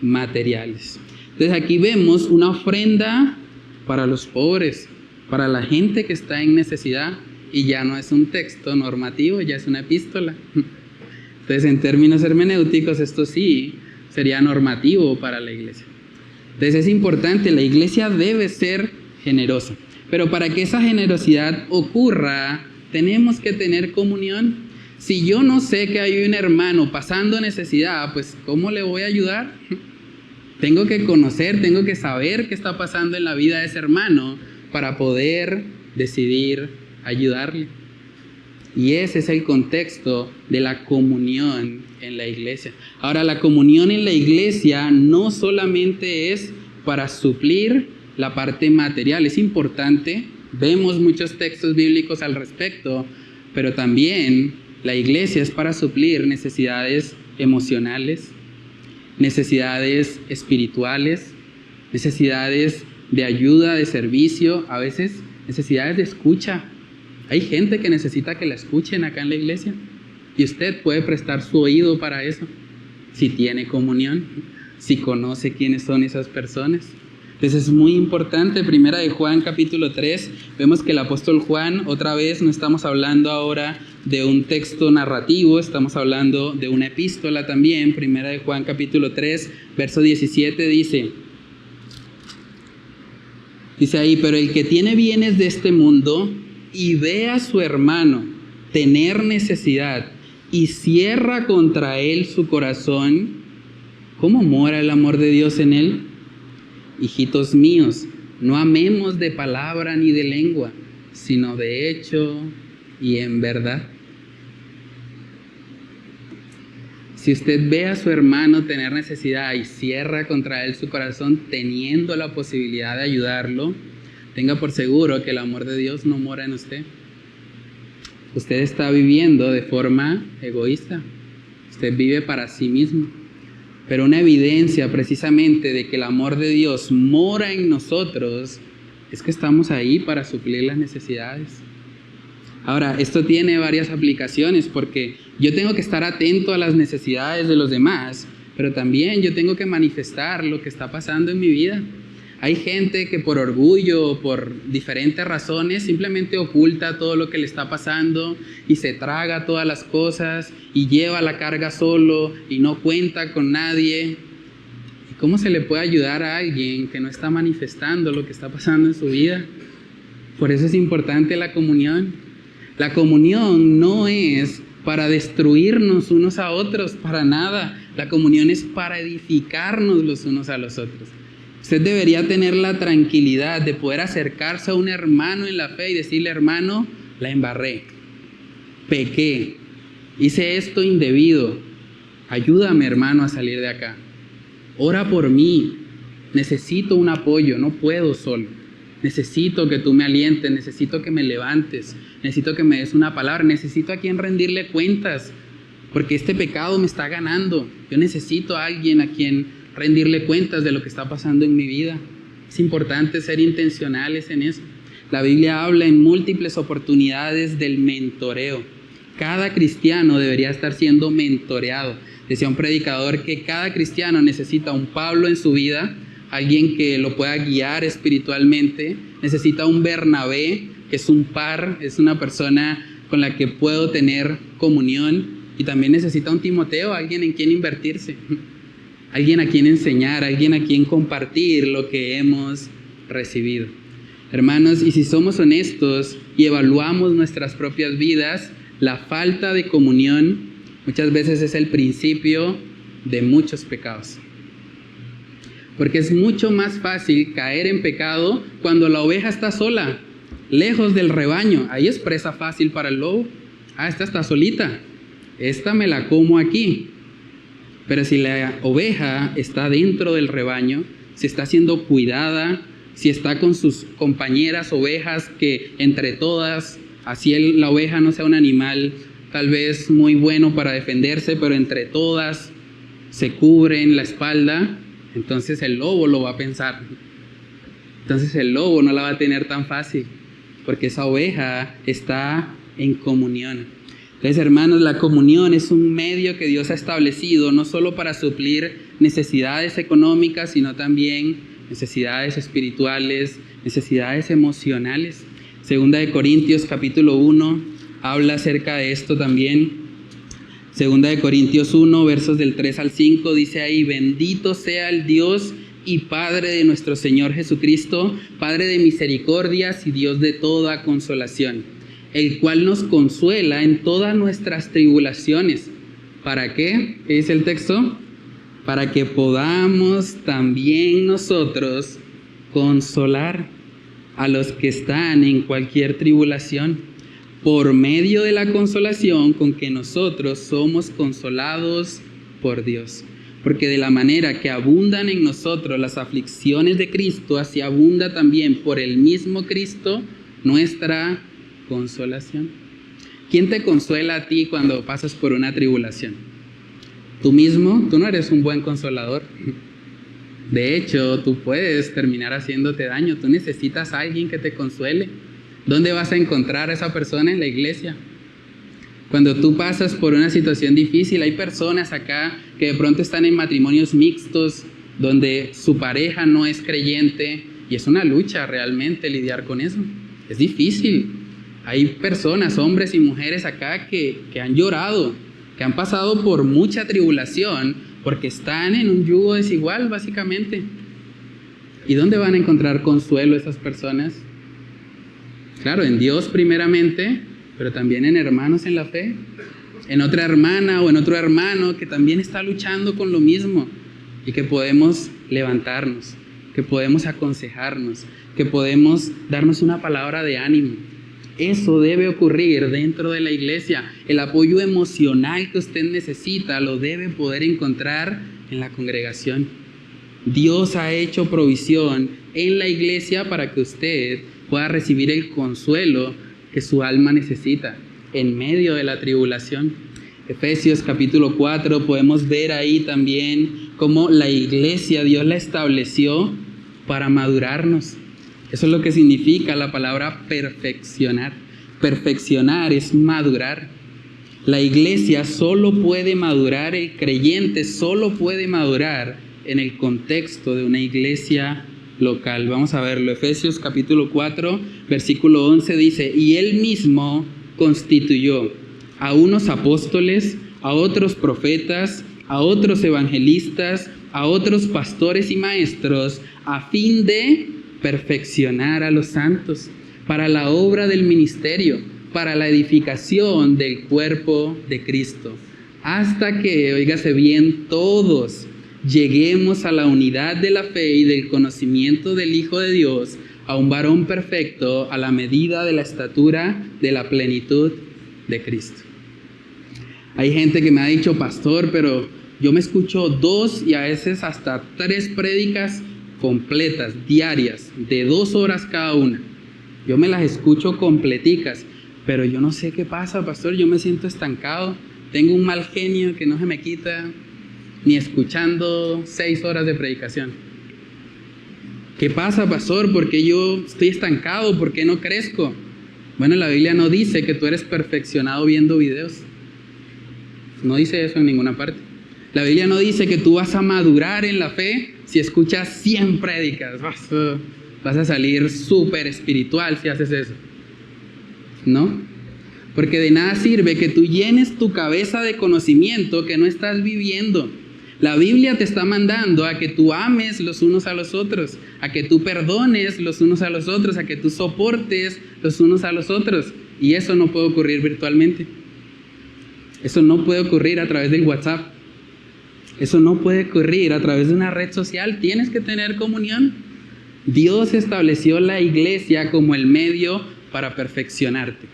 materiales. Entonces aquí vemos una ofrenda para los pobres, para la gente que está en necesidad. y ya no es un texto normativo, ya es una epístola. Entonces, en términos hermenéuticos, esto sí sería normativo para la iglesia. Entonces, es importante, la iglesia debe ser generosa. Pero para que esa generosidad ocurra, tenemos que tener comunión. Si yo no sé que hay un hermano pasando necesidad, pues ¿cómo le voy a ayudar? Tengo que conocer, tengo que saber qué está pasando en la vida de ese hermano para poder decidir ayudarle. Y ese es el contexto de la comunión en la iglesia. Ahora, la comunión en la iglesia no solamente es para suplir la parte material, es importante, vemos muchos textos bíblicos al respecto, pero también la iglesia es para suplir necesidades emocionales, necesidades espirituales, necesidades de ayuda, de servicio, a veces necesidades de escucha. Hay gente que necesita que la escuchen acá en la iglesia y usted puede prestar su oído para eso, si tiene comunión, si conoce quiénes son esas personas. Entonces es muy importante. Primera de Juan capítulo 3, vemos que el apóstol Juan, otra vez no estamos hablando ahora de un texto narrativo, estamos hablando de una epístola también. Primera de Juan capítulo 3, verso 17 dice ahí: pero el que tiene bienes de este mundo y ve a su hermano tener necesidad y cierra contra él su corazón, ¿cómo mora el amor de Dios en él? Hijitos míos, no amemos de palabra ni de lengua, sino de hecho y en verdad. Si usted ve a su hermano tener necesidad y cierra contra él su corazón teniendo la posibilidad de ayudarlo, tenga por seguro que el amor de Dios no mora en usted. Usted está viviendo de forma egoísta. Usted vive para sí mismo. Pero una evidencia precisamente de que el amor de Dios mora en nosotros es que estamos ahí para suplir las necesidades. Ahora, esto tiene varias aplicaciones porque yo tengo que estar atento a las necesidades de los demás, pero también yo tengo que manifestar lo que está pasando en mi vida. Hay gente que por orgullo o por diferentes razones simplemente oculta todo lo que le está pasando y se traga todas las cosas y lleva la carga solo y no cuenta con nadie. ¿Y cómo se le puede ayudar a alguien que no está manifestando lo que está pasando en su vida? Por eso es importante la comunión. La comunión no es para destruirnos unos a otros, para nada. La comunión es para edificarnos los unos a los otros. Usted debería tener la tranquilidad de poder acercarse a un hermano en la fe y decirle: hermano, la embarré, pequé, hice esto indebido, ayúdame, hermano, a salir de acá. Ora por mí, necesito un apoyo, no puedo solo. Necesito que tú me alientes, necesito que me levantes, necesito que me des una palabra, necesito a quien rendirle cuentas, porque este pecado me está ganando. Yo necesito a alguien a quien rendirle cuentas de lo que está pasando en mi vida. Es importante ser intencionales en eso. La Biblia habla en múltiples oportunidades del mentoreo. Cada cristiano debería estar siendo mentoreado. Decía un predicador que cada cristiano necesita un Pablo en su vida, alguien que lo pueda guiar espiritualmente. Necesita un Bernabé, que es un par, es una persona con la que puedo tener comunión. Y también necesita un Timoteo, alguien en quien invertirse. Alguien a quien enseñar, alguien a quien compartir lo que hemos recibido. Hermanos, y si somos honestos y evaluamos nuestras propias vidas, la falta de comunión muchas veces es el principio de muchos pecados. Porque es mucho más fácil caer en pecado cuando la oveja está sola, lejos del rebaño. Ahí es presa fácil para el lobo. Esta está solita, esta me la como aquí. Pero si la oveja está dentro del rebaño, si está siendo cuidada, si está con sus compañeras ovejas, que entre todas, así la oveja no sea un animal tal vez muy bueno para defenderse, pero entre todas se cubren la espalda, entonces el lobo lo va a pensar. Entonces el lobo no la va a tener tan fácil, porque esa oveja está en comunión. Entonces, hermanos, la comunión es un medio que Dios ha establecido no solo para suplir necesidades económicas, sino también necesidades espirituales, necesidades emocionales. Segunda de Corintios capítulo 1 habla acerca de esto también. Segunda de Corintios 1, versos del 3 al 5, dice ahí: bendito sea el Dios y Padre de nuestro Señor Jesucristo, Padre de misericordias y Dios de toda consolación, el cual nos consuela en todas nuestras tribulaciones. ¿Para qué? ¿Qué dice el texto? Para que podamos también nosotros consolar a los que están en cualquier tribulación, por medio de la consolación con que nosotros somos consolados por Dios. Porque de la manera que abundan en nosotros las aflicciones de Cristo, así abunda también por el mismo Cristo nuestra consolación. ¿Quién te consuela a ti cuando pasas por una tribulación? ¿Tú mismo? Tú no eres un buen consolador. De hecho, tú puedes terminar haciéndote daño. Tú necesitas a alguien que te consuele. ¿Dónde vas a encontrar a esa persona? En la iglesia. Cuando tú pasas por una situación difícil, hay personas acá que de pronto están en matrimonios mixtos, donde su pareja no es creyente, y es una lucha realmente lidiar con eso. Es difícil. Hay personas, hombres y mujeres acá que han llorado, que han pasado por mucha tribulación, porque están en un yugo desigual, básicamente. ¿Y dónde van a encontrar consuelo esas personas? Claro, en Dios primeramente, pero también en hermanos en la fe, en otra hermana o en otro hermano que también está luchando con lo mismo, y que podemos levantarnos, que podemos aconsejarnos, que podemos darnos una palabra de ánimo. Eso debe ocurrir dentro de la iglesia. El apoyo emocional que usted necesita lo debe poder encontrar en la congregación. Dios ha hecho provisión en la iglesia para que usted pueda recibir el consuelo que su alma necesita en medio de la tribulación. Efesios capítulo 4, podemos ver ahí también cómo la iglesia Dios la estableció para madurarnos. Eso es lo que significa la palabra perfeccionar. Perfeccionar es madurar. La iglesia solo puede madurar, el creyente solo puede madurar en el contexto de una iglesia local. Vamos a verlo. Efesios capítulo 4, versículo 11 dice: y él mismo constituyó a unos apóstoles, a otros profetas, a otros evangelistas, a otros pastores y maestros, a fin de perfeccionar a los santos para la obra del ministerio, para la edificación del cuerpo de Cristo, hasta que, óigase bien, todos lleguemos a la unidad de la fe y del conocimiento del Hijo de Dios, a un varón perfecto, a la medida de la estatura de la plenitud de Cristo. Hay gente que me ha dicho: pastor, pero yo me escucho 2 y a veces hasta 3 prédicas completas, diarias, de 2 horas cada una. Yo me las escucho completicas, pero yo no sé qué pasa, pastor. Yo me siento estancado, tengo un mal genio que no se me quita ni escuchando 6 horas de predicación. ¿Qué pasa, pastor? ¿Por qué yo estoy estancado? ¿Por qué no crezco? Bueno, la Biblia no dice que tú eres perfeccionado viendo videos. No dice eso en ninguna parte. La Biblia no dice que tú vas a madurar en la fe si escuchas 100 prédicas. Vas a salir súper espiritual si haces eso. ¿No? Porque de nada sirve que tú llenes tu cabeza de conocimiento que no estás viviendo. La Biblia te está mandando a que tú ames los unos a los otros, a que tú perdones los unos a los otros, a que tú soportes los unos a los otros. Y eso no puede ocurrir virtualmente. Eso no puede ocurrir a través del WhatsApp. Eso no puede ocurrir a través de una red social. Tienes que tener comunión. Dios estableció la iglesia como el medio para perfeccionarte,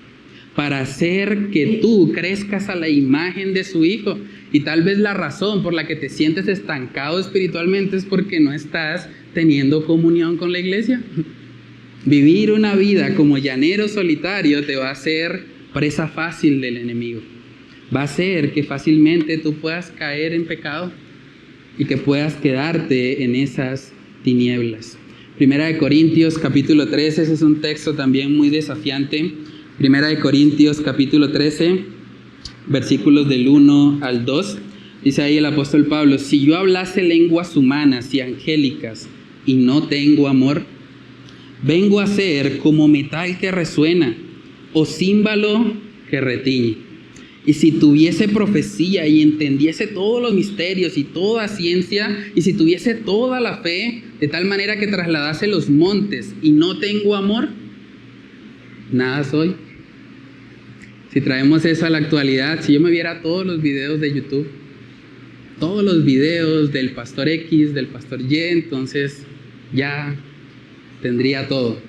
para hacer que tú crezcas a la imagen de su Hijo. Y tal vez la razón por la que te sientes estancado espiritualmente es porque no estás teniendo comunión con la iglesia. Vivir una vida como llanero solitario te va a hacer presa fácil del enemigo. Va a hacer que fácilmente tú puedas caer en pecado y que puedas quedarte en esas tinieblas. Primera de Corintios capítulo 13, ese es un texto también muy desafiante. Primera de Corintios capítulo 13, versículos del 1 al 2. Dice ahí el apóstol Pablo: si yo hablase lenguas humanas y angélicas y no tengo amor, Vengo a ser como metal que resuena o címbalo que retiñe. Y si tuviese profecía y entendiese todos los misterios y toda ciencia, y si tuviese toda la fe, de tal manera que trasladase los montes y no tengo amor, nada soy. Si traemos eso a la actualidad, si yo me viera todos los videos de YouTube, todos los videos del pastor X, del pastor Y, entonces ya tendría todo.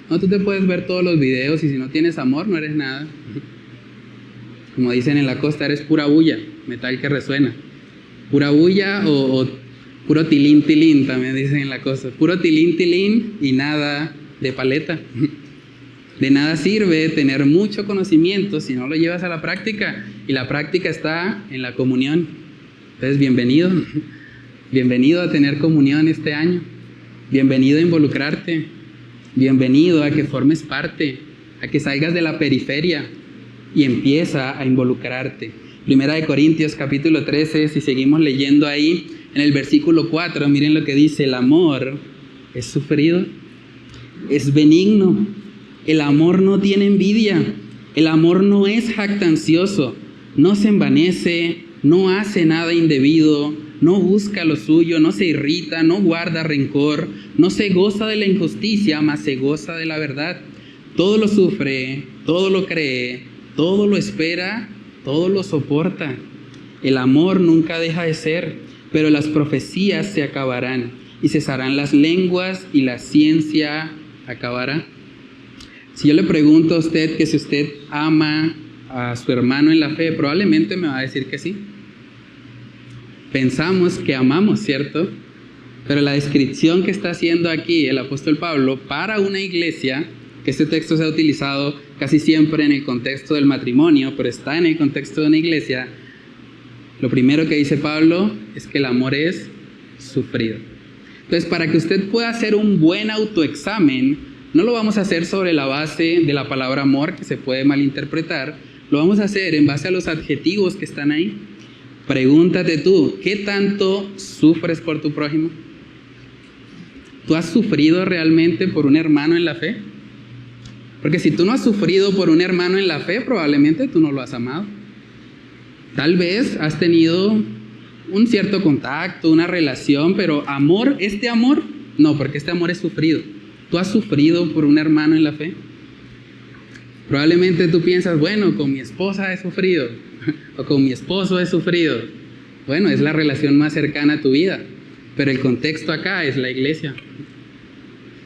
No, tú te puedes ver todos los videos y si no tienes amor no eres nada. Como dicen en la costa, eres pura bulla, metal que resuena. Pura bulla o puro tilín tilín, también dicen en la costa. Puro tilín tilín y nada de paleta. De nada sirve tener mucho conocimiento si no lo llevas a la práctica. Y la práctica está en la comunión. Entonces, bienvenido. Bienvenido a tener comunión este año. Bienvenido a involucrarte. Bienvenido a que formes parte. A que salgas de la periferia y empieza a involucrarte. Primera de Corintios capítulo 13, si seguimos leyendo ahí, en el versículo 4, miren lo que dice: el amor es sufrido, es benigno, el amor no tiene envidia, el amor no es jactancioso, no se envanece, no hace nada indebido, no busca lo suyo, no se irrita, no guarda rencor, no se goza de la injusticia, mas se goza de la verdad. Todo lo sufre, todo lo cree, todo lo espera, todo lo soporta. El amor nunca deja de ser, pero las profecías se acabarán y cesarán las lenguas y la ciencia acabará. Si yo le pregunto a usted que si usted ama a su hermano en la fe, probablemente me va a decir que sí. Pensamos que amamos, ¿cierto? Pero la descripción que está haciendo aquí el apóstol Pablo para una iglesia, que este texto se ha utilizado casi siempre en el contexto del matrimonio, pero está en el contexto de una iglesia, lo primero que dice Pablo es que el amor es sufrido. Entonces, para que usted pueda hacer un buen autoexamen, no lo vamos a hacer sobre la base de la palabra amor, que se puede malinterpretar, lo vamos a hacer en base a los adjetivos que están ahí. Pregúntate tú, ¿qué tanto sufres por tu prójimo? ¿Tú has sufrido realmente por un hermano en la fe? Porque si tú no has sufrido por un hermano en la fe, probablemente tú no lo has amado. Tal vez has tenido un cierto contacto, una relación, pero amor, este amor, no, porque este amor es sufrido. ¿Tú has sufrido por un hermano en la fe? Probablemente tú piensas, bueno, con mi esposa he sufrido, o con mi esposo he sufrido. Bueno, es la relación más cercana a tu vida, pero el contexto acá es la iglesia.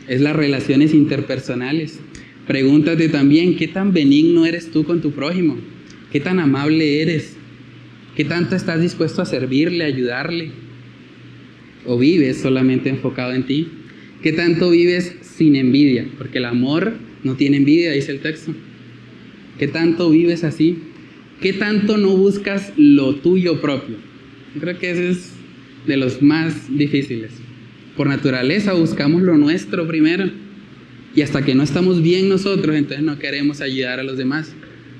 Es las relaciones interpersonales. Pregúntate también, ¿qué tan benigno eres tú con tu prójimo? ¿Qué tan amable eres? ¿Qué tanto estás dispuesto a servirle, a ayudarle? ¿O vives solamente enfocado en ti? ¿Qué tanto vives sin envidia? Porque el amor no tiene envidia, dice el texto. ¿Qué tanto vives así? ¿Qué tanto no buscas lo tuyo propio? Yo creo que ese es de los más difíciles. Por naturaleza buscamos lo nuestro primero. Y hasta que no estamos bien nosotros, entonces no queremos ayudar a los demás.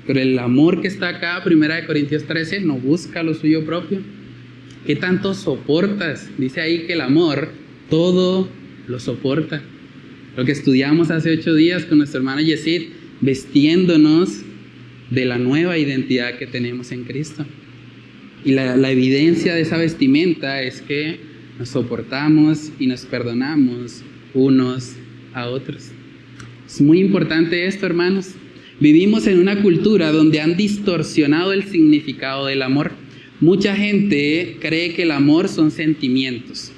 Pero el amor que está acá, 1 Corintios 13, no busca lo suyo propio. ¿Qué tanto soportas? Dice ahí que el amor todo lo soporta. Lo que estudiamos hace 8 días con nuestro hermano Yesid, vestiéndonos de la nueva identidad que tenemos en Cristo. Y la evidencia de esa vestimenta es que nos soportamos y nos perdonamos unos a otros. Es muy importante esto, hermanos. Vivimos en una cultura donde han distorsionado el significado del amor. Mucha gente cree que el amor son sentimientos,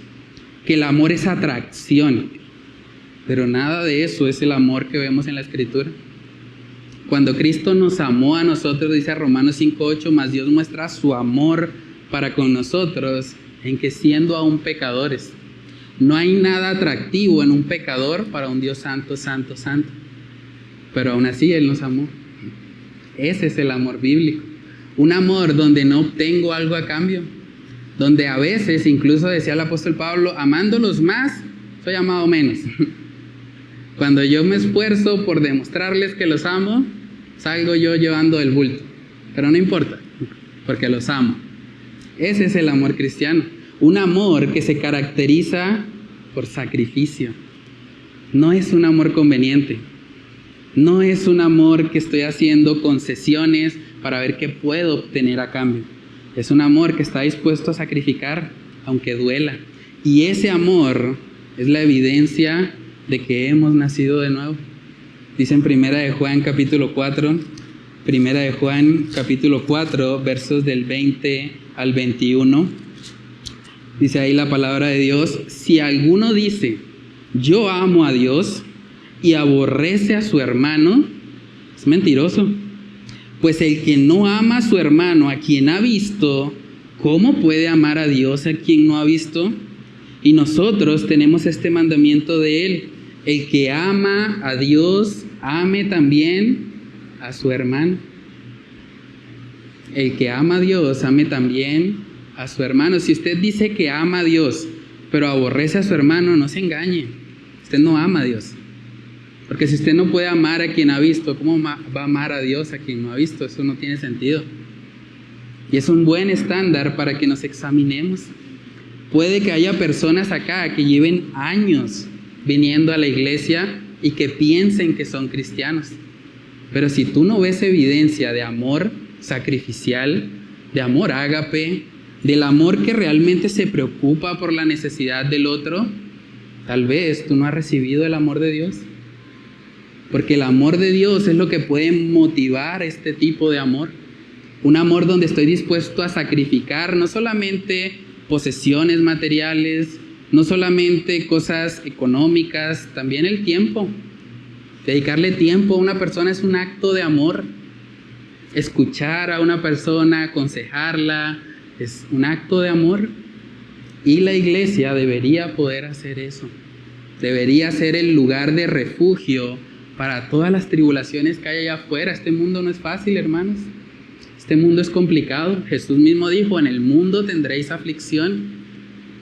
que el amor es atracción, pero nada de eso es el amor que vemos en la Escritura. Cuando Cristo nos amó a nosotros, dice Romanos 5:8, mas Dios muestra su amor para con nosotros en que siendo aún pecadores. No hay nada atractivo en un pecador para un Dios santo, santo, santo. Pero aún así Él nos amó. Ese es el amor bíblico. Un amor donde no obtengo algo a cambio. Donde a veces, incluso decía el apóstol Pablo, amándolos más, soy amado menos. Cuando yo me esfuerzo por demostrarles que los amo, salgo yo llevando el bulto. Pero no importa, porque los amo. Ese es el amor cristiano. Un amor que se caracteriza por sacrificio. no es un amor conveniente. No es un amor que estoy haciendo concesiones para ver qué puedo obtener a cambio. Es un amor que está dispuesto a sacrificar, aunque duela. Y ese amor es la evidencia de que hemos nacido de nuevo. Dice en Primera de Juan capítulo 4, versos del 20 al 21. Dice ahí la palabra de Dios: si alguno dice, yo amo a Dios, y aborrece a su hermano, es mentiroso. Pues el que no ama a su hermano, a quien ha visto, ¿cómo puede amar a Dios a quien no ha visto? Y nosotros tenemos este mandamiento de él: el que ama a Dios, ame también a su hermano. El que ama a Dios, ame también a su hermano. Si usted dice que ama a Dios, pero aborrece a su hermano, no se engañe. Usted no ama a Dios. Porque si usted no puede amar a quien ha visto, ¿cómo va a amar a Dios a quien no ha visto? Eso no tiene sentido. Y es un buen estándar para que nos examinemos. Puede que haya personas acá que lleven años viniendo a la iglesia y que piensen que son cristianos. Pero si tú no ves evidencia de amor sacrificial, de amor ágape, del amor que realmente se preocupa por la necesidad del otro, tal vez tú no has recibido el amor de Dios. Porque el amor de Dios es lo que puede motivar este tipo de amor. Un amor donde estoy dispuesto a sacrificar no solamente posesiones materiales, no solamente cosas económicas, también el tiempo. Dedicarle tiempo a una persona es un acto de amor. Escuchar a una persona, aconsejarla, es un acto de amor. Y la iglesia debería poder hacer eso. Debería ser el lugar de refugio para todas las tribulaciones que hay allá afuera. Este mundo no es fácil, hermanos. Este mundo es complicado. Jesús mismo dijo, en el mundo tendréis aflicción.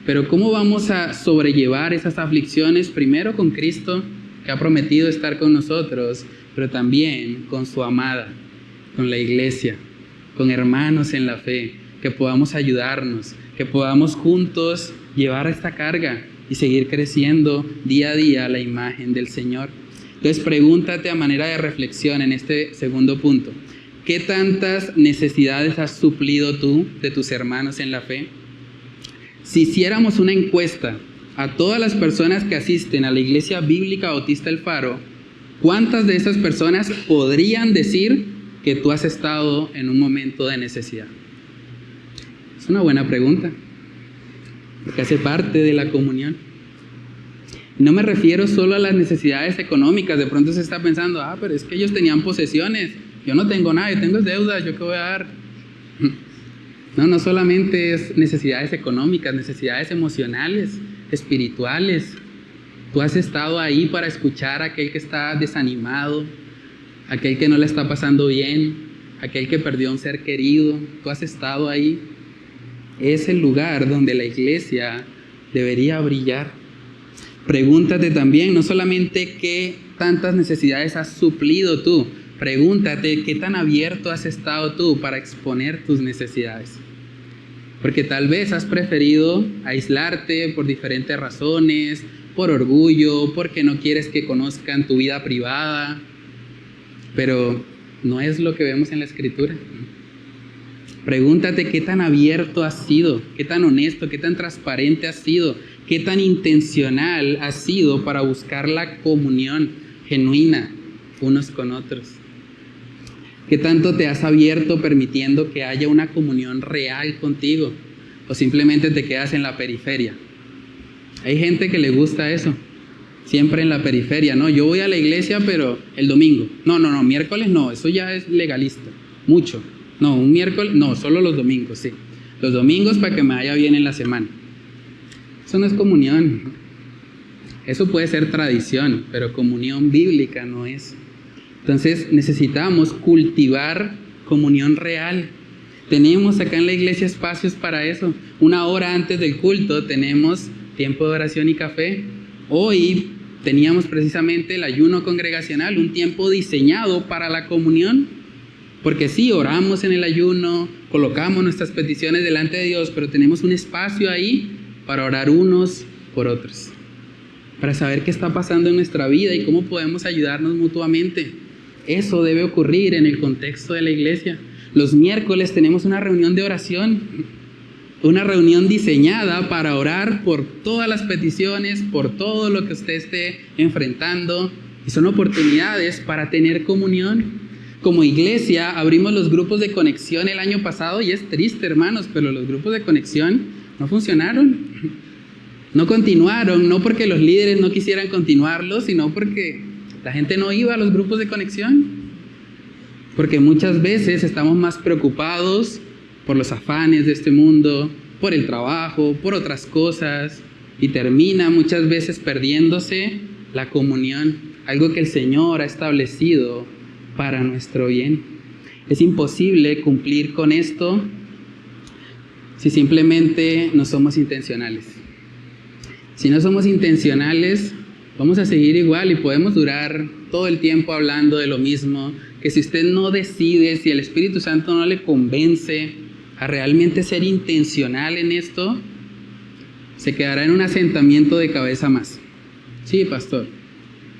Pero ¿cómo vamos a sobrellevar esas aflicciones? Primero con Cristo, que ha prometido estar con nosotros, pero también con su amada, con la iglesia, con hermanos en la fe, que podamos ayudarnos, que podamos juntos llevar esta carga y seguir creciendo día a día a la imagen del Señor. Entonces pregúntate a manera de reflexión en este segundo punto: ¿qué tantas necesidades has suplido tú de tus hermanos en la fe? Si hiciéramos una encuesta a todas las personas que asisten a la Iglesia Bíblica Bautista El Faro, ¿cuántas de esas personas podrían decir que tú has estado en un momento de necesidad? Es una buena pregunta, porque hace parte de la comunión. No me refiero solo a las necesidades económicas. De pronto se está pensando, pero es que ellos tenían posesiones, yo no tengo nada, yo tengo deudas, ¿yo qué voy a dar? No solamente es necesidades económicas, necesidades emocionales, espirituales. Tú has estado ahí para escuchar a aquel que está desanimado, aquel que no le está pasando bien, aquel que perdió a un ser querido. Tú has estado ahí. Es el lugar donde la iglesia debería brillar. Pregúntate también, no solamente qué tantas necesidades has suplido tú, pregúntate qué tan abierto has estado tú para exponer tus necesidades. Porque tal vez has preferido aislarte por diferentes razones, por orgullo, porque no quieres que conozcan tu vida privada, pero no es lo que vemos en la Escritura. Pregúntate qué tan abierto has sido, qué tan honesto, qué tan transparente has sido, qué tan intencional has sido para buscar la comunión genuina unos con otros. ¿Qué tanto te has abierto permitiendo que haya una comunión real contigo? ¿O simplemente te quedas en la periferia? Hay gente que le gusta eso, siempre en la periferia. No, yo voy a la iglesia, pero el domingo. No, miércoles no, eso ya es legalista, mucho. No, un miércoles, no, solo los domingos, sí. Los domingos para que me vaya bien en la semana. Eso no es comunión. Eso puede ser tradición, pero comunión bíblica no es. Entonces necesitamos cultivar comunión real. Tenemos acá en la iglesia espacios para eso. 1 hora antes del culto tenemos tiempo de oración y café. Hoy teníamos precisamente el ayuno congregacional, un tiempo diseñado para la comunión. Porque sí, oramos en el ayuno, colocamos nuestras peticiones delante de Dios, pero tenemos un espacio ahí para orar unos por otros. para saber qué está pasando en nuestra vida y cómo podemos ayudarnos mutuamente. Eso debe ocurrir en el contexto de la iglesia. Los miércoles tenemos una reunión de oración, una reunión diseñada para orar por todas las peticiones, por todo lo que usted esté enfrentando, y son oportunidades para tener comunión. Como iglesia abrimos los grupos de conexión el año pasado y es triste, hermanos, pero los grupos de conexión no funcionaron, no continuaron, no porque los líderes no quisieran continuarlos, sino porque la gente no iba a los grupos de conexión. Porque muchas veces estamos más preocupados por los afanes de este mundo, por el trabajo, por otras cosas, y termina muchas veces perdiéndose la comunión, algo que el Señor ha establecido para nuestro bien. Es imposible cumplir con esto si simplemente no somos intencionales. Si no somos intencionales, vamos a seguir igual y podemos durar todo el tiempo hablando de lo mismo, que si usted no decide, si el Espíritu Santo no le convence a realmente ser intencional en esto, se quedará en un asentamiento de cabeza más. Sí, pastor.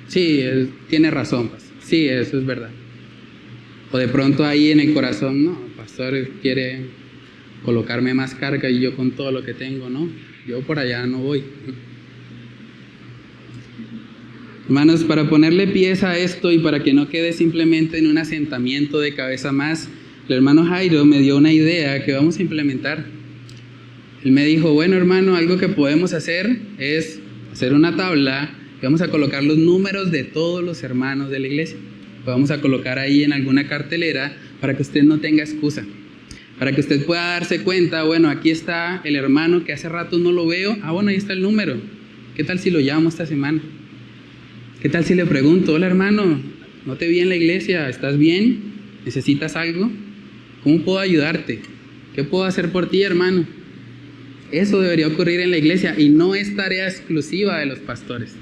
Sí, tiene razón, pastor. Sí, eso es verdad. O de pronto ahí en el corazón, no, pastor quiere colocarme más carga y yo con todo lo que tengo, no, yo por allá no voy. Hermanos, para ponerle pies a esto y para que no quede simplemente en un asentamiento de cabeza más, el hermano Jairo me dio una idea que vamos a implementar. Él me dijo, bueno hermano, algo que podemos hacer es hacer una tabla y vamos a colocar los números de todos los hermanos de la iglesia. Lo vamos a colocar ahí en alguna cartelera para que usted no tenga excusa. Para que usted pueda darse cuenta, bueno, aquí está el hermano que hace rato no lo veo. Ah, bueno, ahí está el número. ¿Qué tal si lo llamo esta semana? ¿Qué tal si le pregunto, hola hermano, no te vi en la iglesia, ¿estás bien? ¿Necesitas algo? ¿Cómo puedo ayudarte? ¿Qué puedo hacer por ti, hermano? Eso debería ocurrir en la iglesia y no es tarea exclusiva de los pastores.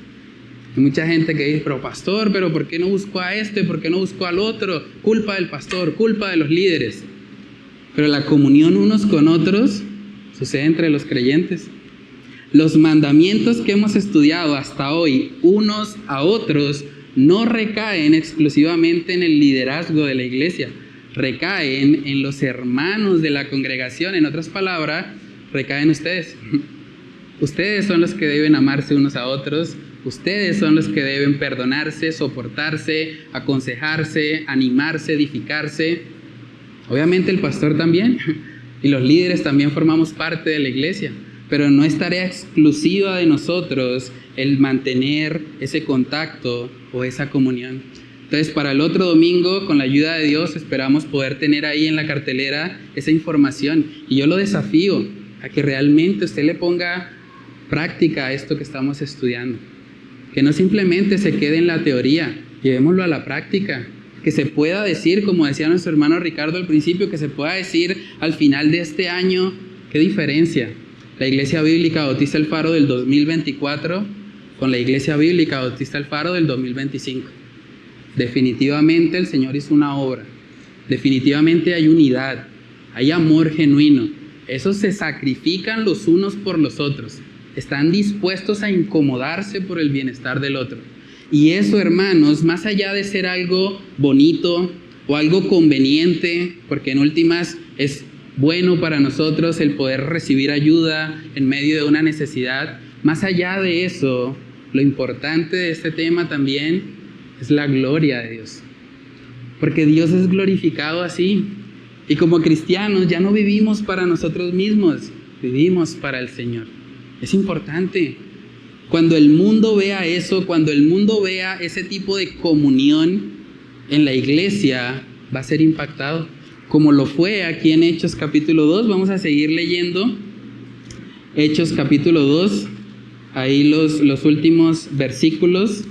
Hay mucha gente que dice, pero pastor, ¿pero por qué no buscó a este? ¿Por qué no buscó al otro? Culpa del pastor, culpa de los líderes. Pero la comunión unos con otros sucede entre los creyentes. Los mandamientos que hemos estudiado hasta hoy, unos a otros, no recaen exclusivamente en el liderazgo de la iglesia, recaen en los hermanos de la congregación. En otras palabras, recaen ustedes. Ustedes son los que deben amarse unos a otros, ustedes son los que deben perdonarse, soportarse, aconsejarse, animarse, edificarse. Obviamente el pastor también, y los líderes también formamos parte de la iglesia. Pero no es tarea exclusiva de nosotros el mantener ese contacto o esa comunión. Entonces, para el otro domingo, con la ayuda de Dios, esperamos poder tener ahí en la cartelera esa información. Y yo lo desafío a que realmente usted le ponga práctica a esto que estamos estudiando. Que no simplemente se quede en la teoría, llevémoslo a la práctica. Que se pueda decir, como decía nuestro hermano Ricardo al principio, que se pueda decir al final de este año, ¿qué diferencia? La Iglesia Bíblica Bautista El Faro del 2024 con la Iglesia Bíblica Bautista El Faro del 2025. Definitivamente el Señor hizo una obra. Definitivamente hay unidad, hay amor genuino. Esos se sacrifican los unos por los otros. Están dispuestos a incomodarse por el bienestar del otro. Y eso, hermanos, más allá de ser algo bonito o algo conveniente, porque en últimas es bueno para nosotros el poder recibir ayuda en medio de una necesidad. Más allá de eso, lo importante de este tema también es la gloria de Dios. Porque Dios es glorificado así. Y como cristianos ya no vivimos para nosotros mismos, vivimos para el Señor. Es importante. Cuando el mundo vea eso, cuando el mundo vea ese tipo de comunión en la iglesia, va a ser impactado. Como lo fue aquí en Hechos capítulo 2, vamos a seguir leyendo Hechos capítulo 2, ahí los últimos versículos.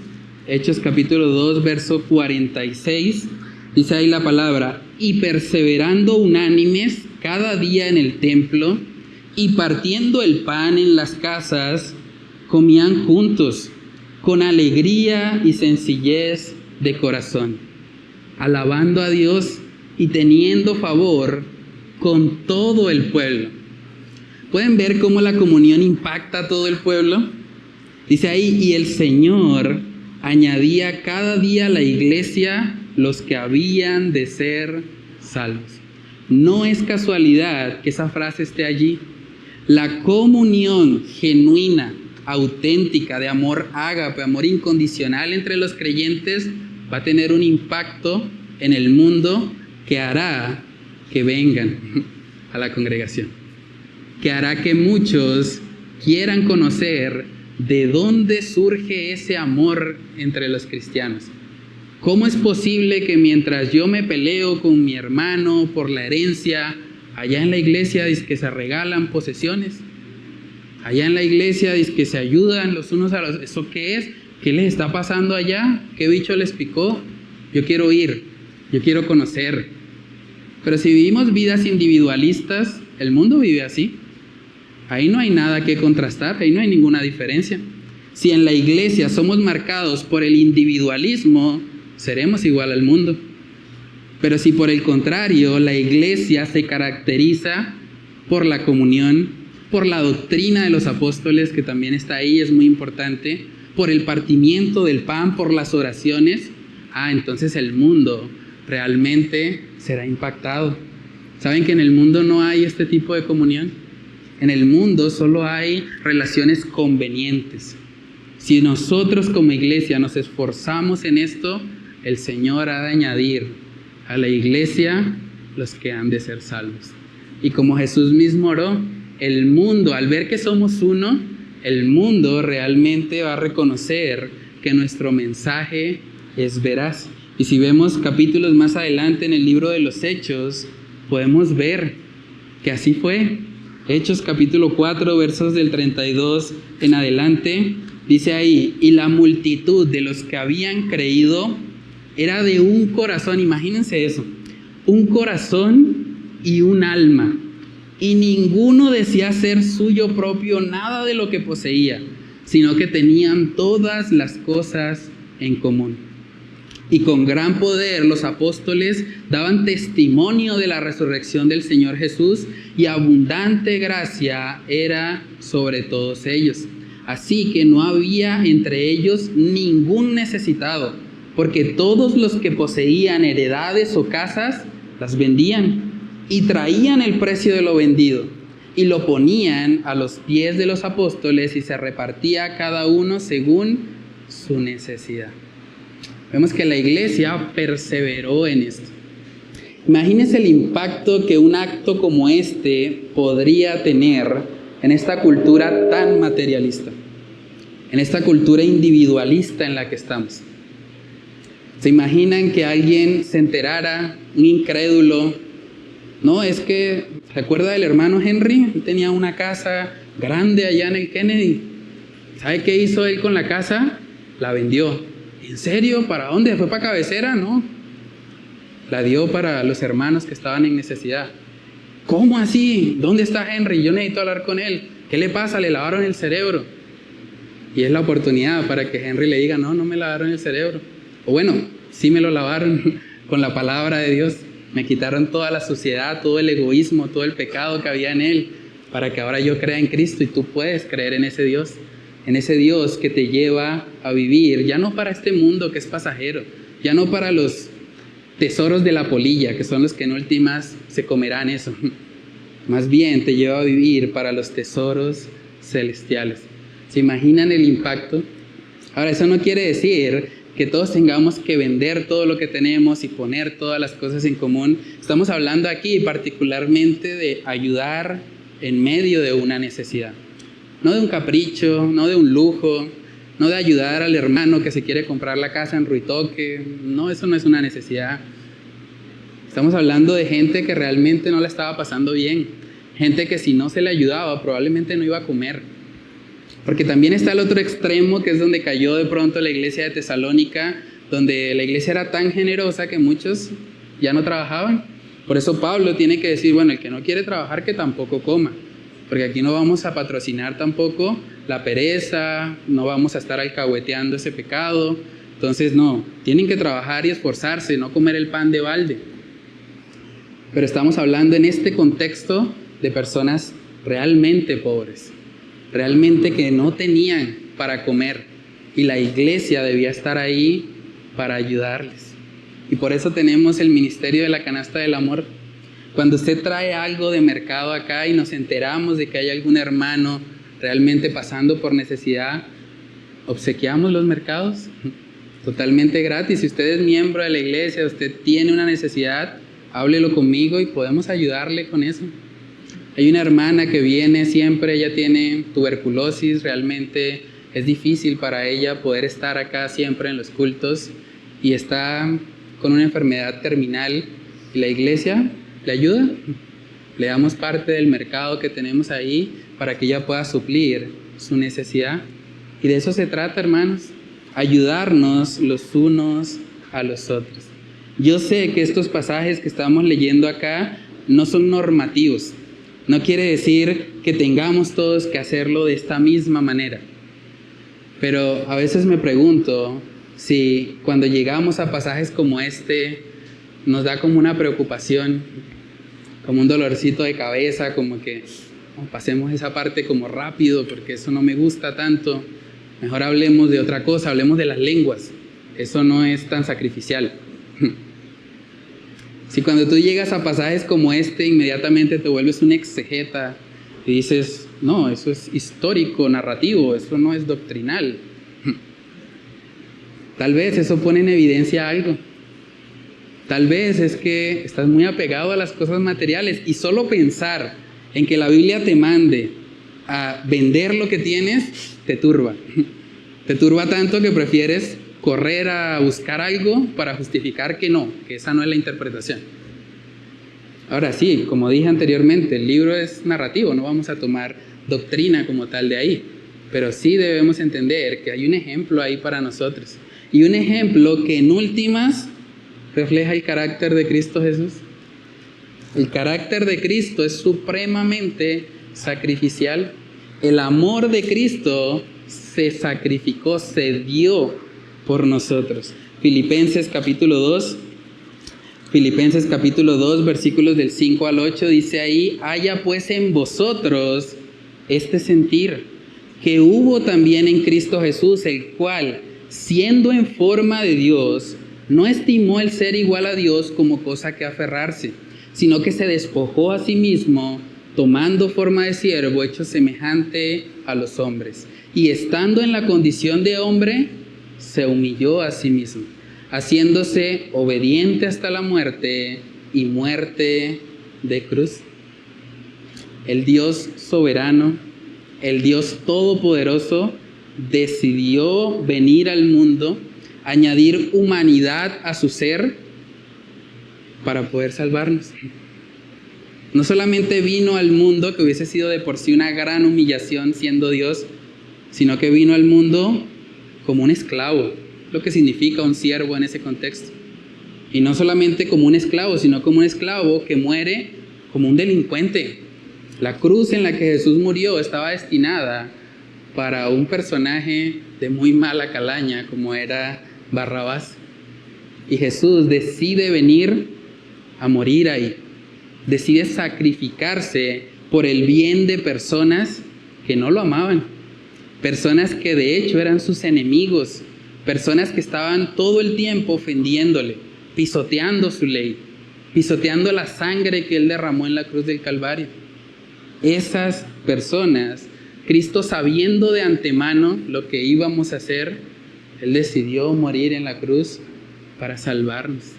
Hechos capítulo 2, verso 46, dice ahí la palabra, y perseverando unánimes cada día en el templo, y partiendo el pan en las casas, comían juntos, con alegría y sencillez de corazón, alabando a Dios y teniendo favor con todo el pueblo. ¿Pueden ver cómo la comunión impacta a todo el pueblo? Dice ahí, y el Señor añadía cada día a la iglesia los que habían de ser salvos. No es casualidad que esa frase esté allí. La comunión genuina, auténtica, de amor ágape, amor incondicional entre los creyentes, va a tener un impacto en el mundo que hará que vengan a la congregación, que hará que muchos quieran conocer de dónde surge ese amor entre los cristianos. ¿Cómo es posible que mientras yo me peleo con mi hermano por la herencia, allá en la iglesia dice que se regalan posesiones? Allá en la iglesia dice que se ayudan los unos a los... ¿Eso qué es? ¿Qué les está pasando allá? ¿Qué bicho les picó? Yo quiero ir, yo quiero conocer. Pero si vivimos vidas individualistas, el mundo vive así. Ahí no hay nada que contrastar, ahí no hay ninguna diferencia. Si en la iglesia somos marcados por el individualismo, seremos igual al mundo. Pero si por el contrario, la iglesia se caracteriza por la comunión, por la doctrina de los apóstoles, que también está ahí, es muy importante, por el partimiento del pan, por las oraciones, entonces el mundo realmente será impactado. ¿Saben que en el mundo no hay este tipo de comunión? En el mundo solo hay relaciones convenientes. Si nosotros como iglesia nos esforzamos en esto, el Señor ha de añadir a la iglesia los que han de ser salvos. Y como Jesús mismo oró, el mundo, al ver que somos uno, el mundo realmente va a reconocer que nuestro mensaje es veraz. Y si vemos capítulos más adelante en el libro de los Hechos, podemos ver que así fue. Hechos capítulo 4, versos del 32 en adelante, dice ahí, y la multitud de los que habían creído era de un corazón, imagínense eso, un corazón y un alma, y ninguno decía ser suyo propio nada de lo que poseía, sino que tenían todas las cosas en común. Y con gran poder los apóstoles daban testimonio de la resurrección del Señor Jesús, y abundante gracia era sobre todos ellos. Así que no había entre ellos ningún necesitado, porque todos los que poseían heredades o casas las vendían y traían el precio de lo vendido y lo ponían a los pies de los apóstoles, y se repartía cada uno según su necesidad. Vemos que la iglesia perseveró en esto. Imagínense el impacto que un acto como este podría tener en esta cultura tan materialista, en esta cultura individualista en la que estamos. ¿Se imaginan que alguien se enterara, un incrédulo? No, es que, ¿se acuerda del hermano Henry? Él tenía una casa grande allá en el Kennedy. ¿Sabe qué hizo él con la casa? La vendió. ¿En serio? ¿Para dónde? ¿Fue para cabecera? No. La dio para los hermanos que estaban en necesidad. ¿Cómo así? ¿Dónde está Henry? Yo necesito hablar con él. ¿Qué le pasa? Le lavaron el cerebro. Y es la oportunidad para que Henry le diga, no me lavaron el cerebro. O bueno, sí me lo lavaron con la palabra de Dios. Me quitaron toda la suciedad, todo el egoísmo, todo el pecado que había en él, para que ahora yo crea en Cristo y tú puedes creer en ese Dios que te lleva a vivir, ya no para este mundo que es pasajero, ya no para los tesoros de la polilla, que son los que en últimas se comerán eso. Más bien te lleva a vivir para los tesoros celestiales. ¿Se imaginan el impacto? Ahora, eso no quiere decir que todos tengamos que vender todo lo que tenemos y poner todas las cosas en común. Estamos hablando aquí particularmente de ayudar en medio de una necesidad. No de un capricho, no de un lujo, no de ayudar al hermano que se quiere comprar la casa en Ruitoque. No, eso no es una necesidad. Estamos hablando de gente que realmente no la estaba pasando bien. Gente que si no se le ayudaba probablemente no iba a comer. Porque también está el otro extremo, que es donde cayó de pronto la iglesia de Tesalónica, donde la iglesia era tan generosa que muchos ya no trabajaban. Por eso Pablo tiene que decir, bueno, el que no quiere trabajar que tampoco coma. Porque aquí no vamos a patrocinar tampoco la pereza, no vamos a estar alcahueteando ese pecado. Entonces no, tienen que trabajar y esforzarse, no comer el pan de balde. Pero estamos hablando en este contexto de personas realmente pobres, realmente que no tenían para comer y la iglesia debía estar ahí para ayudarles. Y por eso tenemos el ministerio de la canasta del amor. Cuando usted trae algo de mercado acá y nos enteramos de que hay algún hermano realmente pasando por necesidad, obsequiamos los mercados totalmente gratis. Si usted es miembro de la iglesia, usted tiene una necesidad, háblelo conmigo y podemos ayudarle con eso. Hay una hermana que viene siempre, ella tiene tuberculosis, realmente es difícil para ella poder estar acá siempre en los cultos y está con una enfermedad terminal y la iglesia le ayuda. Le damos parte del mercado que tenemos ahí para que ella pueda suplir su necesidad. Y de eso se trata, hermanos, ayudarnos los unos a los otros. Yo sé que estos pasajes que estamos leyendo acá no son normativos. No quiere decir que tengamos todos que hacerlo de esta misma manera. Pero a veces me pregunto si cuando llegamos a pasajes como este nos da como una preocupación, como un dolorcito de cabeza, como que pasemos esa parte como rápido porque eso no me gusta tanto. Mejor hablemos de otra cosa, hablemos de las lenguas. Eso no es tan sacrificial. Si cuando tú llegas a pasajes como este, inmediatamente te vuelves un exegeta y dices, no, eso es histórico, narrativo, eso no es doctrinal. Tal vez eso pone en evidencia algo. Tal vez es que estás muy apegado a las cosas materiales y solo pensar en que la Biblia te mande a vender lo que tienes, te turba. Te turba tanto que prefieres correr a buscar algo para justificar que no, que esa no es la interpretación. Ahora sí, como dije anteriormente, el libro es narrativo, no vamos a tomar doctrina como tal de ahí, pero sí debemos entender que hay un ejemplo ahí para nosotros y un ejemplo que en últimas refleja el carácter de Cristo Jesús. El carácter de Cristo es supremamente sacrificial. El amor de Cristo se sacrificó, se dio por nosotros. Filipenses capítulo 2, versículos del 5 al 8, dice ahí: haya pues en vosotros este sentir que hubo también en Cristo Jesús, el cual, siendo en forma de Dios, no estimó el ser igual a Dios como cosa que aferrarse, sino que se despojó a sí mismo, tomando forma de siervo, hecho semejante a los hombres. Y estando en la condición de hombre, se humilló a sí mismo, haciéndose obediente hasta la muerte y muerte de cruz. El Dios soberano, el Dios todopoderoso, decidió venir al mundo, añadir humanidad a su ser para poder salvarnos. No solamente vino al mundo, que hubiese sido de por sí una gran humillación siendo Dios, sino que vino al mundo como un esclavo, lo que significa un siervo en ese contexto. Y no solamente como un esclavo, sino como un esclavo que muere como un delincuente. La cruz en la que Jesús murió estaba destinada para un personaje de muy mala calaña como era Barrabás. Y Jesús decide venir a morir ahí. Decide sacrificarse por el bien de personas que no lo amaban. Personas que de hecho eran sus enemigos. Personas que estaban todo el tiempo ofendiéndole, pisoteando su ley, pisoteando la sangre que Él derramó en la cruz del Calvario. Esas personas, Cristo sabiendo de antemano lo que íbamos a hacer, Él decidió morir en la cruz para salvarnos.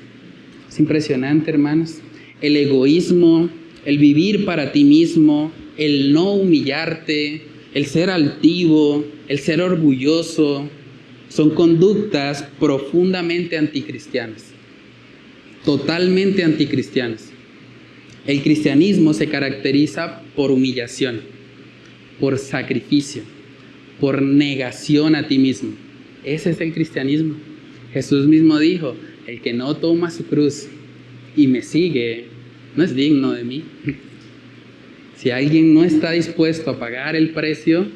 Es impresionante, hermanos. El egoísmo, el vivir para ti mismo, el no humillarte, el ser altivo, el ser orgulloso, son conductas profundamente anticristianas, totalmente anticristianas. El cristianismo se caracteriza por humillación, por sacrificio, por negación a ti mismo. Ese es el cristianismo. Jesús mismo dijo: el que no toma su cruz y me sigue, no es digno de mí. Si alguien no está dispuesto a pagar el precio,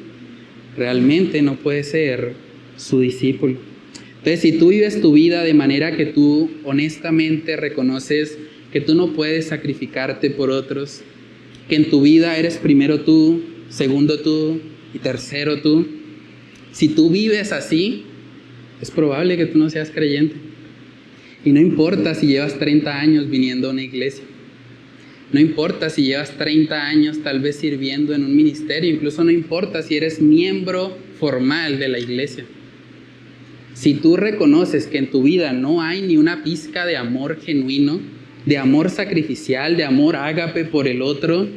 realmente no puede ser su discípulo. Entonces, si tú vives tu vida de manera que tú honestamente reconoces que tú no puedes sacrificarte por otros, que en tu vida eres primero tú, segundo tú y tercero tú, Si tú vives así, es probable que tú no seas creyente. Y no importa si llevas 30 años viniendo a una iglesia. No importa si llevas 30 años tal vez sirviendo en un ministerio. Incluso no importa si eres miembro formal de la iglesia. Si tú reconoces que en tu vida no hay ni una pizca de amor genuino, de amor sacrificial, de amor ágape por el otro,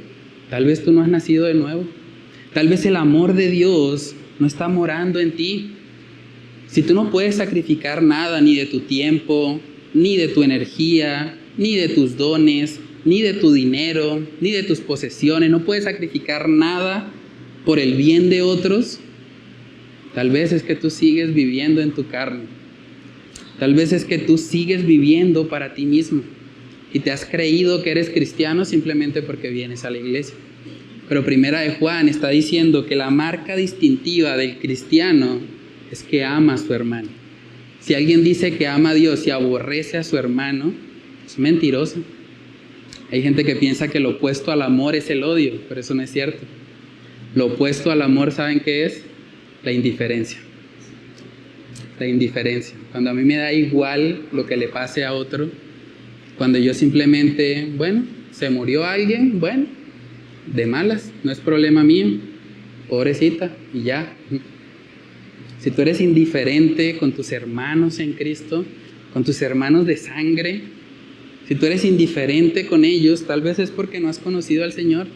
tal vez tú no has nacido de nuevo. Tal vez el amor de Dios no está morando en ti. Si tú no puedes sacrificar nada, ni de tu tiempo, ni de tu energía, ni de tus dones, ni de tu dinero, ni de tus posesiones, no puedes sacrificar nada por el bien de otros, tal vez es que tú sigues viviendo en tu carne. Tal vez es que tú sigues viviendo para ti mismo y te has creído que eres cristiano simplemente porque vienes a la iglesia. Pero Primera de Juan está diciendo que la marca distintiva del cristiano es que ama a su hermano. Si alguien dice que ama a Dios y aborrece a su hermano, es mentiroso. Hay gente que piensa que lo opuesto al amor es el odio, pero eso no es cierto. Lo opuesto al amor, ¿saben qué es? La indiferencia. La indiferencia. Cuando a mí me da igual lo que le pase a otro, cuando yo simplemente, bueno, se murió alguien, bueno, de malas, no es problema mío, pobrecita, y ya. Si tú eres indiferente con tus hermanos en Cristo, con tus hermanos de sangre, si tú eres indiferente con ellos, tal vez es porque no has conocido al Señor.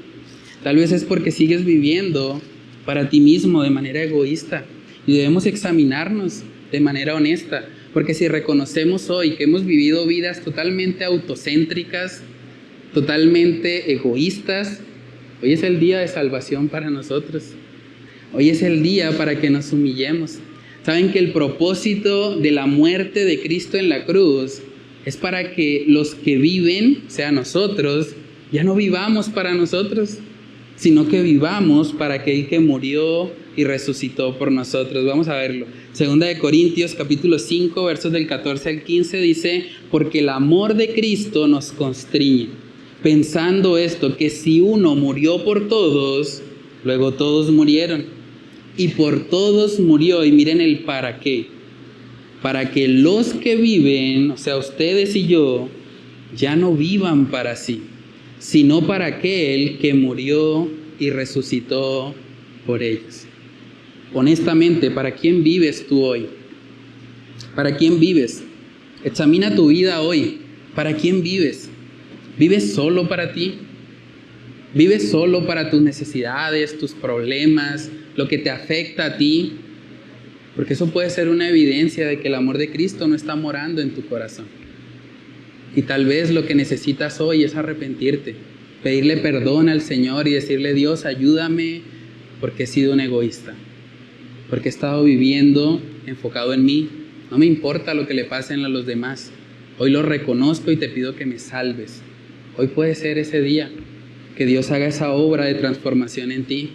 Tal vez es porque sigues viviendo para ti mismo de manera egoísta. Y debemos examinarnos de manera honesta. Porque si reconocemos hoy que hemos vivido vidas totalmente autocéntricas, totalmente egoístas, hoy es el día de salvación para nosotros. Hoy es el día para que nos humillemos. Saben que el propósito de la muerte de Cristo en la cruz es para que los que viven, o sea nosotros, ya no vivamos para nosotros, sino que vivamos para aquel que murió y resucitó por nosotros. Vamos a verlo. Segunda de Corintios capítulo 5, versos del 14 al 15 dice: porque el amor de Cristo nos constriñe, pensando esto, que si uno murió por todos, luego todos murieron. Y por todos murió, y miren el para qué. Para que los que viven, o sea, ustedes y yo, ya no vivan para sí, sino para aquel que murió y resucitó por ellos. Honestamente, ¿para quién vives tú hoy? ¿Para quién vives? Examina tu vida hoy. ¿Para quién vives? ¿Vives solo para ti? ¿Vives solo para tus necesidades, tus problemas, lo que te afecta a ti? Porque eso puede ser una evidencia de que el amor de Cristo no está morando en tu corazón. Y tal vez lo que necesitas hoy es arrepentirte, pedirle perdón al Señor y decirle: Dios, ayúdame porque he sido un egoísta, porque he estado viviendo enfocado en mí. No me importa lo que le pasen a los demás. Hoy lo reconozco y te pido que me salves. Hoy puede ser ese día que Dios haga esa obra de transformación en ti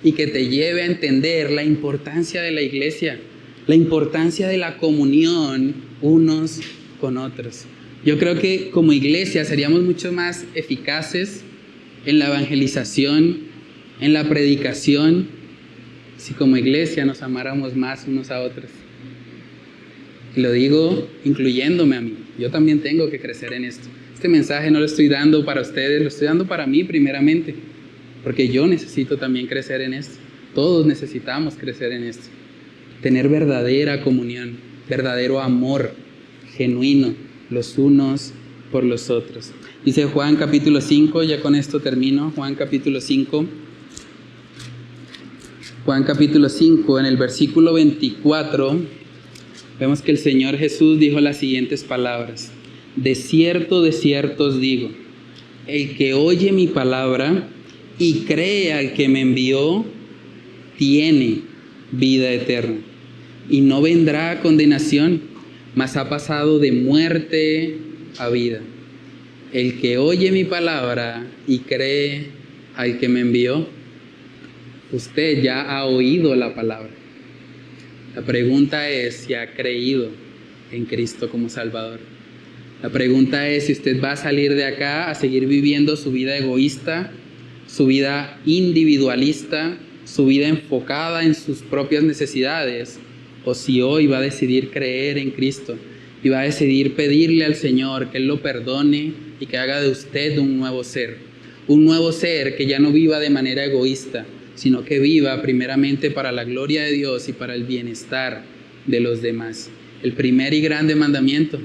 y que te lleve a entender la importancia de la iglesia, la importancia de la comunión unos con otros. Yo creo que como iglesia seríamos mucho más eficaces en la evangelización, en la predicación, si como iglesia nos amáramos más unos a otros. Y lo digo incluyéndome a mí. Yo también tengo que crecer en esto. Este mensaje no lo estoy dando para ustedes, lo estoy dando para mí primeramente, porque yo necesito también crecer en esto. Todos necesitamos crecer en esto. Tener verdadera comunión, verdadero amor genuino los unos por los otros. Dice Juan capítulo 5, ya con esto termino. Juan capítulo 5. Juan capítulo 5, en el versículo 24, vemos que el Señor Jesús dijo las siguientes palabras: de cierto os digo, el que oye mi palabra y cree al que me envió, tiene vida eterna, y no vendrá a condenación, mas ha pasado de muerte a vida. El que oye mi palabra y cree al que me envió. Usted ya ha oído la palabra. La pregunta es si ha creído en Cristo como Salvador. La pregunta es si usted va a salir de acá a seguir viviendo su vida egoísta, su vida individualista, su vida enfocada en sus propias necesidades, o si hoy va a decidir creer en Cristo y va a decidir pedirle al Señor que Él lo perdone y que haga de usted un nuevo ser que ya no viva de manera egoísta, sino que viva primeramente para la gloria de Dios y para el bienestar de los demás. El primer y grande mandamiento: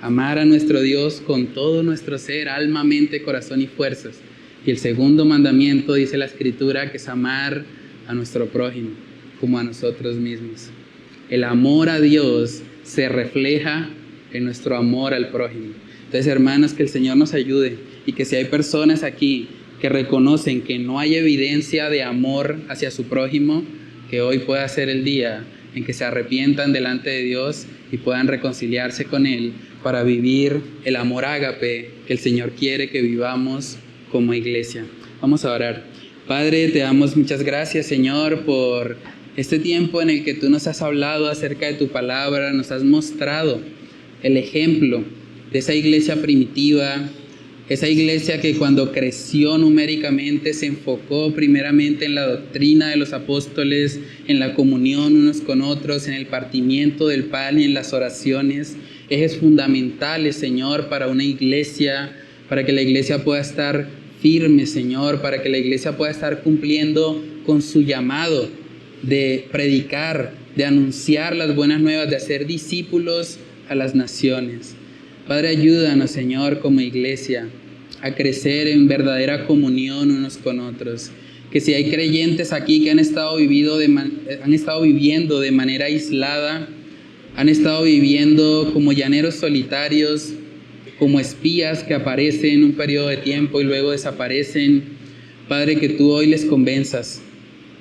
amar a nuestro Dios con todo nuestro ser, alma, mente, corazón y fuerzas. Y el segundo mandamiento, dice la Escritura, que es amar a nuestro prójimo como a nosotros mismos. El amor a Dios se refleja en nuestro amor al prójimo. Entonces, hermanos, que el Señor nos ayude, y que si hay personas aquí que reconocen que no hay evidencia de amor hacia su prójimo, que hoy pueda ser el día en que se arrepientan delante de Dios y puedan reconciliarse con Él para vivir el amor ágape que el Señor quiere que vivamos como iglesia. Vamos a orar. Padre, te damos muchas gracias, Señor, por este tiempo en el que tú nos has hablado acerca de tu palabra, nos has mostrado el ejemplo de esa iglesia primitiva, esa iglesia que cuando creció numéricamente se enfocó primeramente en la doctrina de los apóstoles, en la comunión unos con otros, en el partimiento del pan y en las oraciones. Ejes fundamentales, Señor, para una iglesia, para que la iglesia pueda estar firme, Señor, para que la iglesia pueda estar cumpliendo con su llamado de predicar, de anunciar las buenas nuevas, de hacer discípulos a las naciones. Padre, ayúdanos, Señor, como iglesia, a crecer en verdadera comunión unos con otros. Que si hay creyentes aquí que han estado viviendo de manera aislada, han estado viviendo como llaneros solitarios, como espías que aparecen un periodo de tiempo y luego desaparecen, Padre, que tú hoy les convenzas,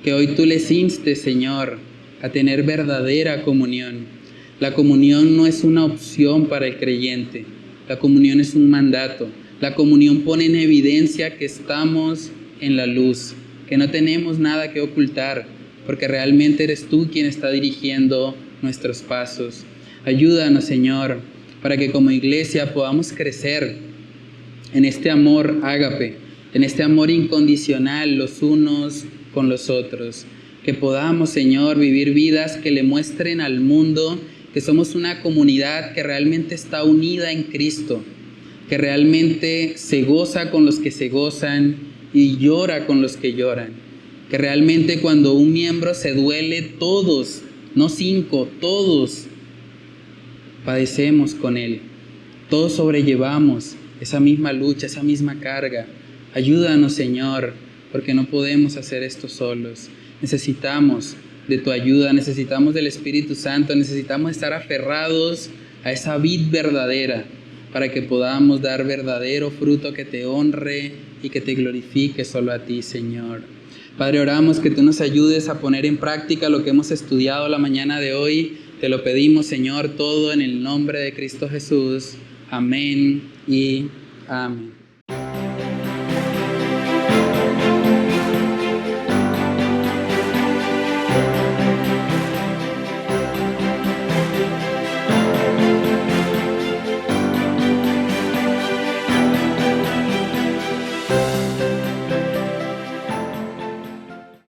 que hoy tú les instes, Señor, a tener verdadera comunión. La comunión no es una opción para el creyente, la comunión es un mandato. La comunión pone en evidencia que estamos en la luz, que no tenemos nada que ocultar, porque realmente eres tú quien está dirigiendo nuestros pasos. Ayúdanos, Señor, para que como iglesia podamos crecer en este amor ágape, en este amor incondicional los unos con los otros. Que podamos, Señor, vivir vidas que le muestren al mundo que somos una comunidad que realmente está unida en Cristo, que realmente se goza con los que se gozan y llora con los que lloran. Que realmente cuando un miembro se duele, todos, no 5, todos padecemos con él. Todos sobrellevamos esa misma lucha, esa misma carga. Ayúdanos, Señor, porque no podemos hacer esto solos. Necesitamos de tu ayuda, necesitamos del Espíritu Santo, necesitamos estar aferrados a esa vid verdadera para que podamos dar verdadero fruto que te honre y que te glorifique solo a ti, Señor. Padre, oramos que tú nos ayudes a poner en práctica lo que hemos estudiado la mañana de hoy. Te lo pedimos, Señor, todo en el nombre de Cristo Jesús. Amén y amén.